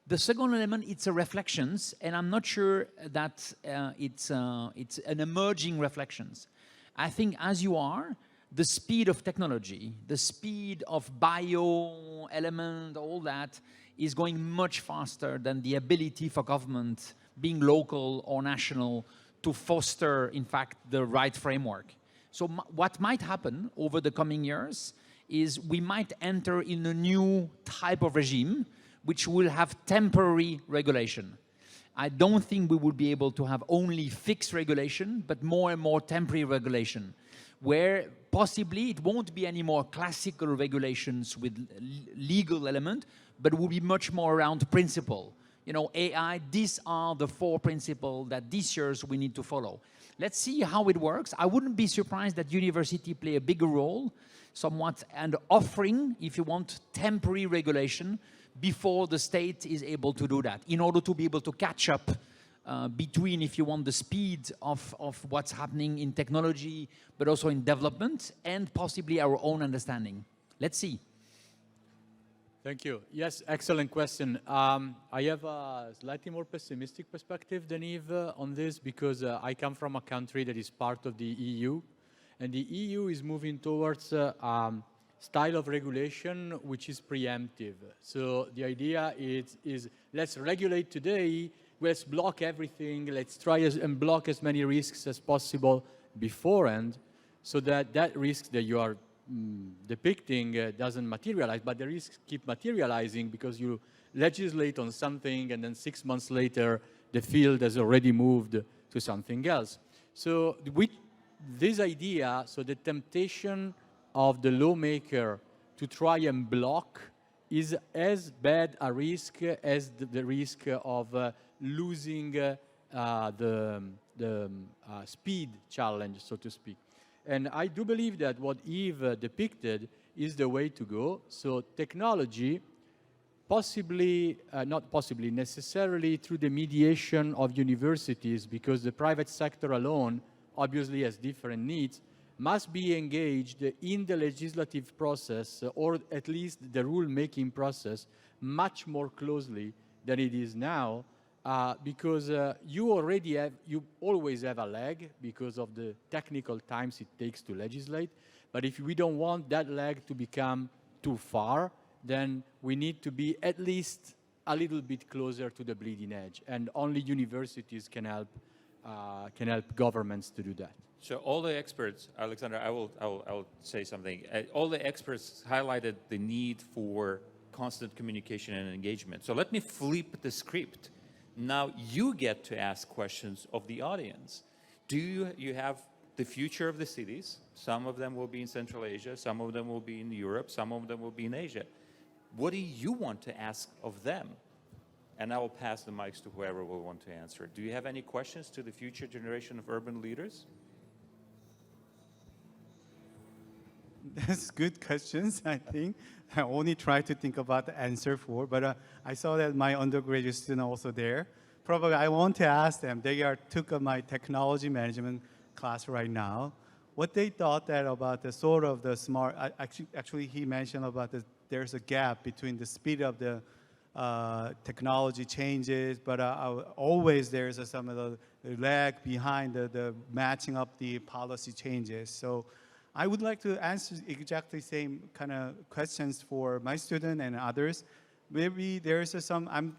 The second element, it's a reflections, and I'm not sure that it's an emerging reflections. I think as you are, the speed of technology, the speed of bio element, all that is going much faster than the ability for government, being local or national, to foster, in fact, the right framework. So what might happen over the coming years is we might enter in a new type of regime which will have temporary regulation. I don't think we will be able to have only fixed regulation, but more and more temporary regulation, where possibly it won't be any more classical regulations with legal element, but will be much more around principle. AI. These are the 4 principles that this year we need to follow. Let's see how it works. I wouldn't be surprised that university play a bigger role, somewhat, and offering, if you want, temporary regulation before the state is able to do that, in order to be able to catch up between, if you want, the speed of what's happening in technology, but also in development, and possibly our own understanding. Let's see. Thank you. Yes, excellent question. I have a slightly more pessimistic perspective than Yves on this, because I come from a country that is part of the EU, and the EU is moving towards style of regulation which is preemptive. So the idea is let's regulate today, let's block everything, let's try and block as many risks as possible beforehand, so that that risk that you are depicting doesn't materialize, but the risks keep materializing because you legislate on something and then 6 months later the field has already moved to something else. So with this idea, so the temptation of the lawmaker to try and block is as bad a risk as the risk of losing the speed challenge, so to speak. And I do believe that what Yves depicted is the way to go. So technology, possibly, not possibly, necessarily through the mediation of universities, because the private sector alone obviously has different needs, must be engaged in the legislative process, or at least the rule-making process, much more closely than it is now, because you always have a lag because of the technical times it takes to legislate. But if we don't want that lag to become too far, then we need to be at least a little bit closer to the bleeding edge. And only universities can help governments to do that. So all the experts, Alexander, I will say something. All the experts highlighted the need for constant communication and engagement. So let me flip the script. Now you get to ask questions of the audience. Do you have the future of the cities? Some of them will be in Central Asia, some of them will be in Europe, some of them will be in Asia. What do you want to ask of them? And I will pass the mics to whoever will want to answer. Do you have any questions to the future generation of urban leaders? That's good questions, I think. I only try to think about the answer for, but I saw that my undergraduate student also there. Probably I want to ask them, they took my technology management class right now, what they thought that about the sort of the smart, actually he mentioned about there's a gap between the speed of the technology changes, but always there's some of the lag behind the matching up the policy changes. So I would like to answer exactly same kind of questions for my student and others. Maybe there's some,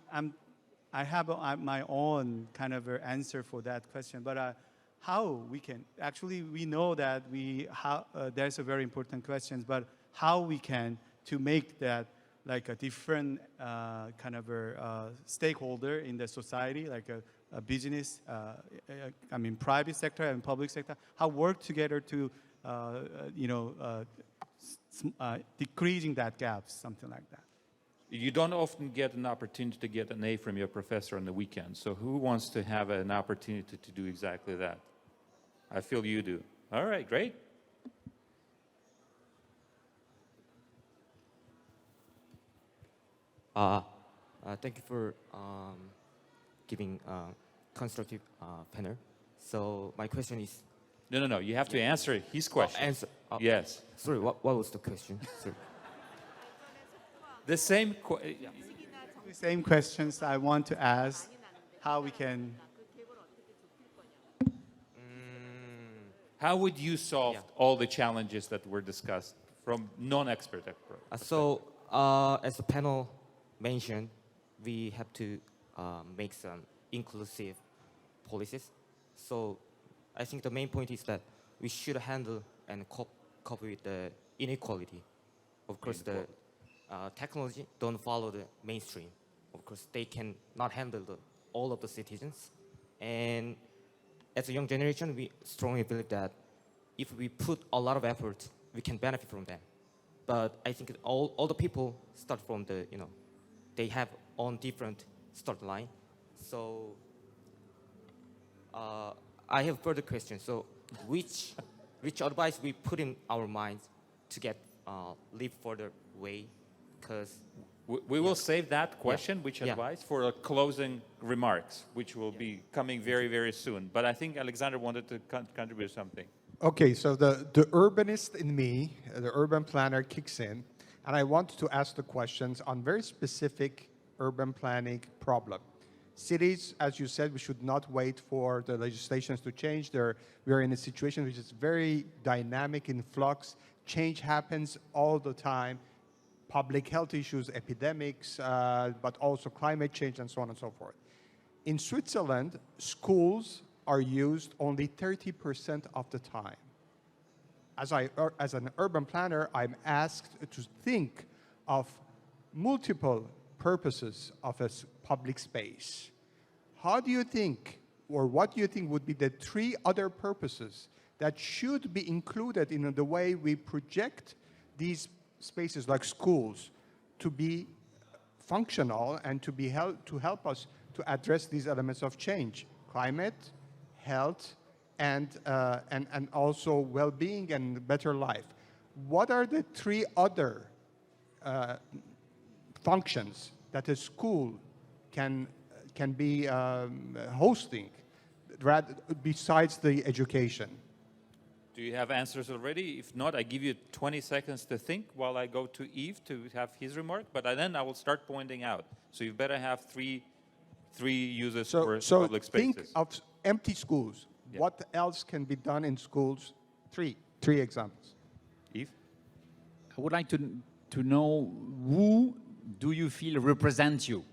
I have my own kind of answer for that question, but how we can, actually we know that there's a very important question, but how we can to make that like a different kind of stakeholder in the society, like a business, I mean private sector and public sector, how work together to decreasing that gap, something like that. You don't often get an opportunity to get an A from your professor on the weekend. So who wants to have an opportunity to do exactly that? I feel you do. All right, great. Thank you for giving constructive panel. So my question is. No. You have to answer his question. Answer. Yes. Sorry, what was the question? Sorry. The same. The same questions I want to ask. How we can. How would you solve all the challenges that were discussed from non-expert approach? So, as the panel mentioned, we have to make some inclusive policies. So, I think the main point is that we should handle and cope with the inequality. Of course, the technology don't follow the mainstream. Of course, they can not handle all of the citizens. And as a young generation, we strongly believe that if we put a lot of effort, we can benefit from them. But I think all the people start from they have own different start line. So I have further questions. So which advice we put in our minds to get live further way? Because We will save that question, which Yeah. advice, for closing remarks, which will be coming very, very soon. But I think Alexander wanted to contribute something. Okay, so the urbanist in me, the urban planner kicks in, and I want to ask the questions on very specific urban planning problem. Cities, as you said, we should not wait for the legislations to change. We are in a situation which is very dynamic, in flux. Change happens all the time. Public health issues, epidemics, but also climate change and so on and so forth. In Switzerland, schools are used only 30% of the time. As an urban planner, I'm asked to think of multiple purposes of a public space. How do you think, or what do you think would be the 3 other purposes that should be included in the way we project these spaces like schools to be functional and to help us to address these elements of change: climate, health, and also well-being and better life? What are the 3 other functions that a school can be hosting besides the education? Do you have answers already? If not, I give you 20 seconds to think while I go to Yves to have his remark, but then I will start pointing out. So you better have three uses for public spaces. Think of empty schools. Yeah. What else can be done in schools? Three examples. Yves? I would like to know, who do you feel represents you?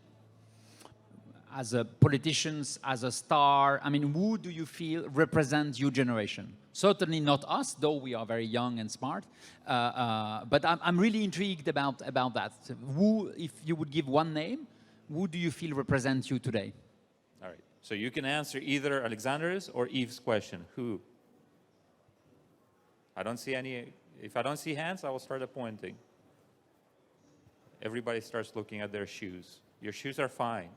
As a politicians, as a star, I mean, who do you feel represents your generation? Certainly not us, though we are very young and smart. But I'm really intrigued about that. Who, if you would give one name, who do you feel represents you today? All right. So you can answer either Alexander's or Yves' question. Who? I don't see any. If I don't see hands, I will start appointing. Everybody starts looking at their shoes. Your shoes are fine.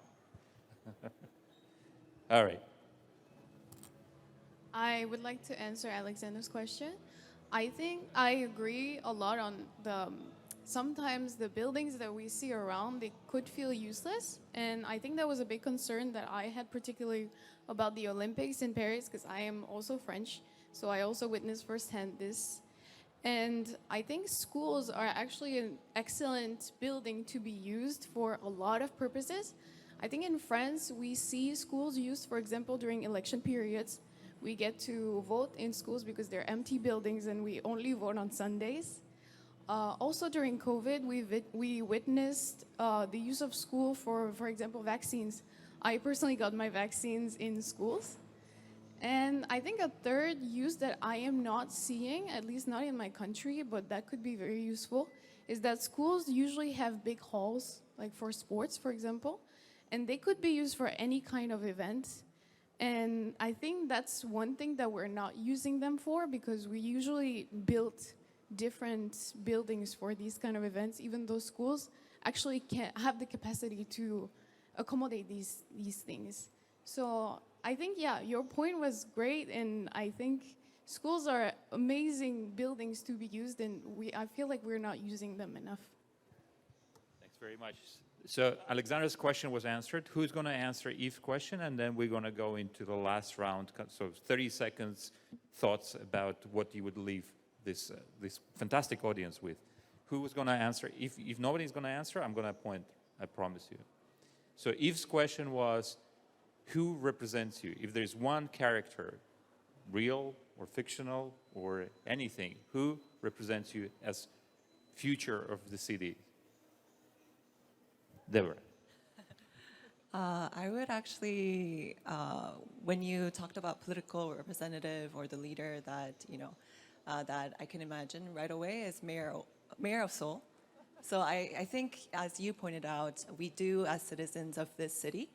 All right. I would like to answer Alexander's question. I think I agree a lot on sometimes the buildings that we see around, they could feel useless. And I think that was a big concern that I had, particularly about the Olympics in Paris, because I am also French. So I also witnessed firsthand this. And I think schools are actually an excellent building to be used for a lot of purposes. I think in France, we see schools used, for example, during election periods. We get to vote in schools because they're empty buildings and we only vote on Sundays. Also during COVID, we witnessed the use of school for example, vaccines. I personally got my vaccines in schools. And I think a third use that I am not seeing, at least not in my country, but that could be very useful, is that schools usually have big halls, like for sports, for example, and they could be used for any kind of event. And I think that's one thing that we're not using them for, because we usually build different buildings for these kind of events, even though schools actually can't have the capacity to accommodate these things. So I think, yeah, your point was great, and I think schools are amazing buildings to be used, and I feel like we're not using them enough. Thanks very much. So Alexander's question was answered. Who's going to answer Yves' question? And then we're going to go into the last round. So 30 seconds thoughts about what you would leave this fantastic audience with. Who was going to answer? If nobody's going to answer, I'm going to appoint, I promise you. So Yves' question was, who represents you? If there's one character, real or fictional or anything, who represents you as future of the city? Deborah. I would actually, when you talked about political representative or the leader that, that I can imagine right away is Mayor of Seoul. So I think, as you pointed out, we do, as citizens of this city,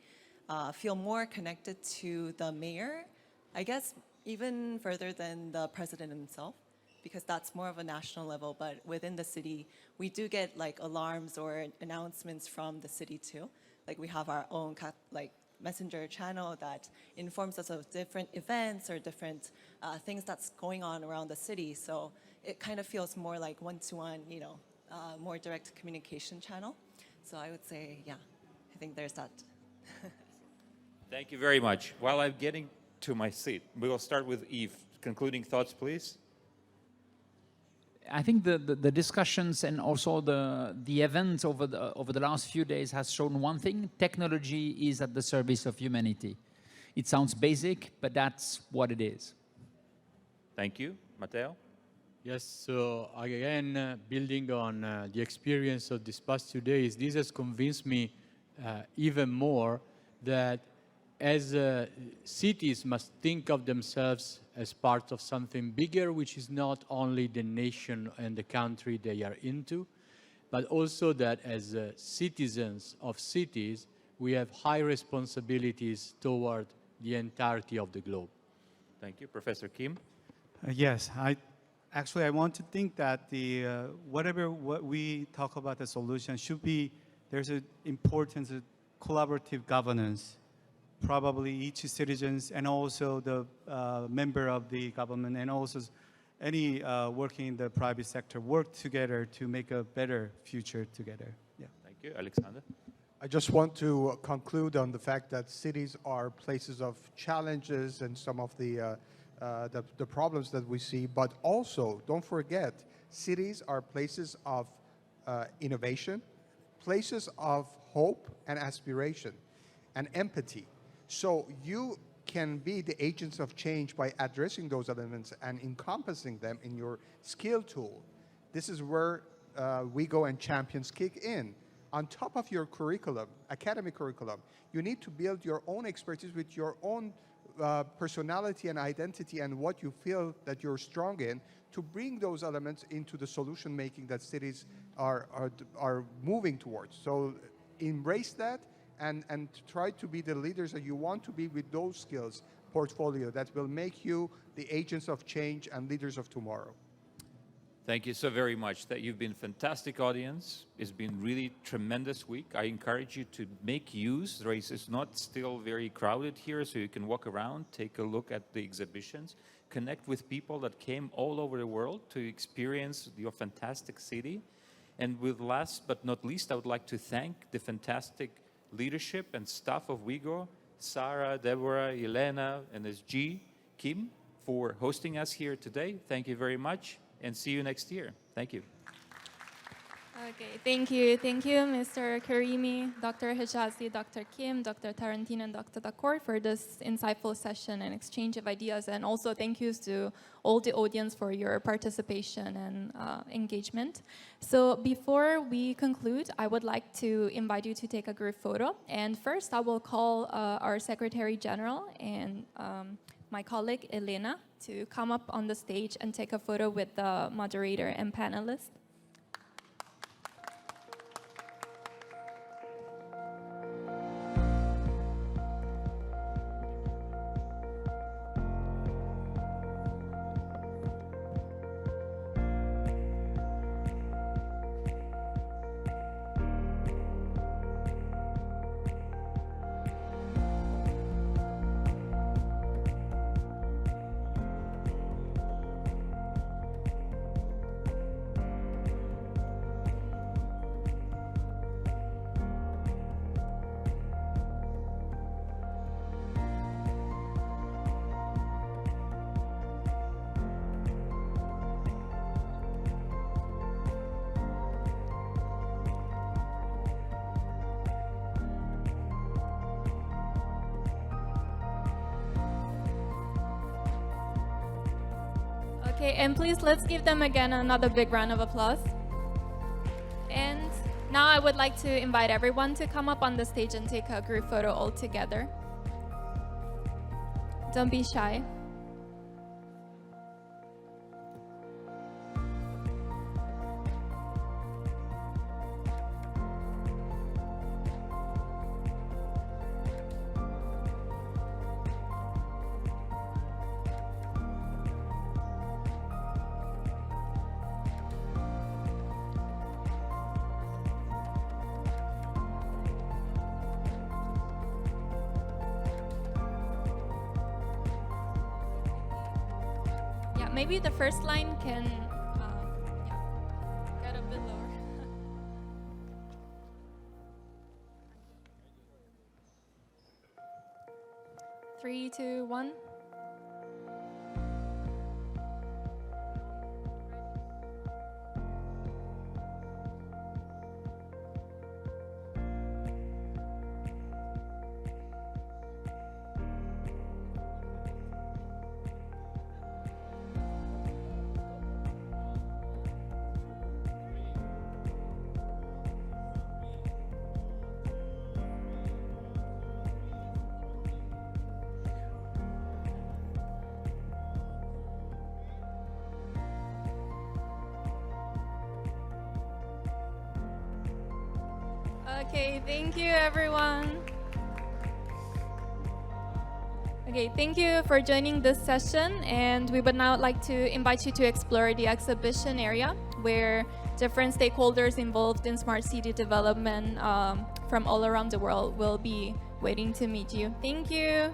feel more connected to the mayor, I guess even further than the president himself, because that's more of a national level. But within the city, we do get like alarms or announcements from the city too like we have our own like messenger channel that informs us of different events or different things that's going on around the city. So it kind of feels more like one-to-one, you know, more direct communication channel. So I would say, yeah, I think there's that. Thank you very much. While I'm getting to my seat, we will start with Eve. Concluding thoughts, please. I think the discussions and also the events over the last few days has shown one thing: technology is at the service of humanity. It sounds basic, but that's what it is. Thank you. Matteo? Yes, so again, building on the experience of these past 2 days, this has convinced me even more that as cities must think of themselves as part of something bigger, which is not only the nation and the country they are into, but also that as citizens of cities, we have high responsibilities toward the entirety of the globe. Thank you. Professor Kim? Yes, I want to think that what we talk about the solution should be, there's an importance of collaborative governance. Probably each citizens and also the member of the government and also any working in the private sector work together to make a better future together. Yeah. Thank you. Alexander? I just want to conclude on the fact that cities are places of challenges and some of the problems that we see, but also don't forget, cities are places of innovation, places of hope and aspiration and empathy. So you can be the agents of change by addressing those elements and encompassing them in your skill tool. This is where WeGO and Champions kick in. On top of your curriculum, academic curriculum, you need to build your own expertise with your own personality and identity and what you feel that you're strong in to bring those elements into the solution making that cities are moving towards. So embrace that and try to be the leaders that you want to be with those skills portfolio that will make you the agents of change and leaders of tomorrow. Thank you so very much. That you've been a fantastic audience. It's been really tremendous week. I encourage you to make use. The race is not still very crowded here, so you can walk around, take a look at the exhibitions, connect with people that came all over the world to experience your fantastic city. And with last but not least, I would like to thank the fantastic leadership and staff of WeGO, Sarah, Deborah, Elena, and SG, Kim, for hosting us here today. Thank you very much, and see you next year. Thank you. Okay, thank you. Thank you, Mr. Karimi, Dr. Hijazi, Dr. Kim, Dr. Tarantino, and Dr. Dakor for this insightful session and exchange of ideas. And also thank yous to all the audience for your participation and engagement. So before we conclude, I would like to invite you to take a group photo. And first, I will call our Secretary General and my colleague, Elena, to come up on the stage and take a photo with the moderator and panelists. Okay, and please let's give them again another big round of applause. And now I would like to invite everyone to come up on the stage and take a group photo all together. Don't be shy. Yeah, maybe the first line can get a bit lower. 3, 2, 1. Okay, thank you everyone. Okay, thank you for joining this session, and we would now like to invite you to explore the exhibition area where different stakeholders involved in smart city development from all around the world will be waiting to meet you. Thank you.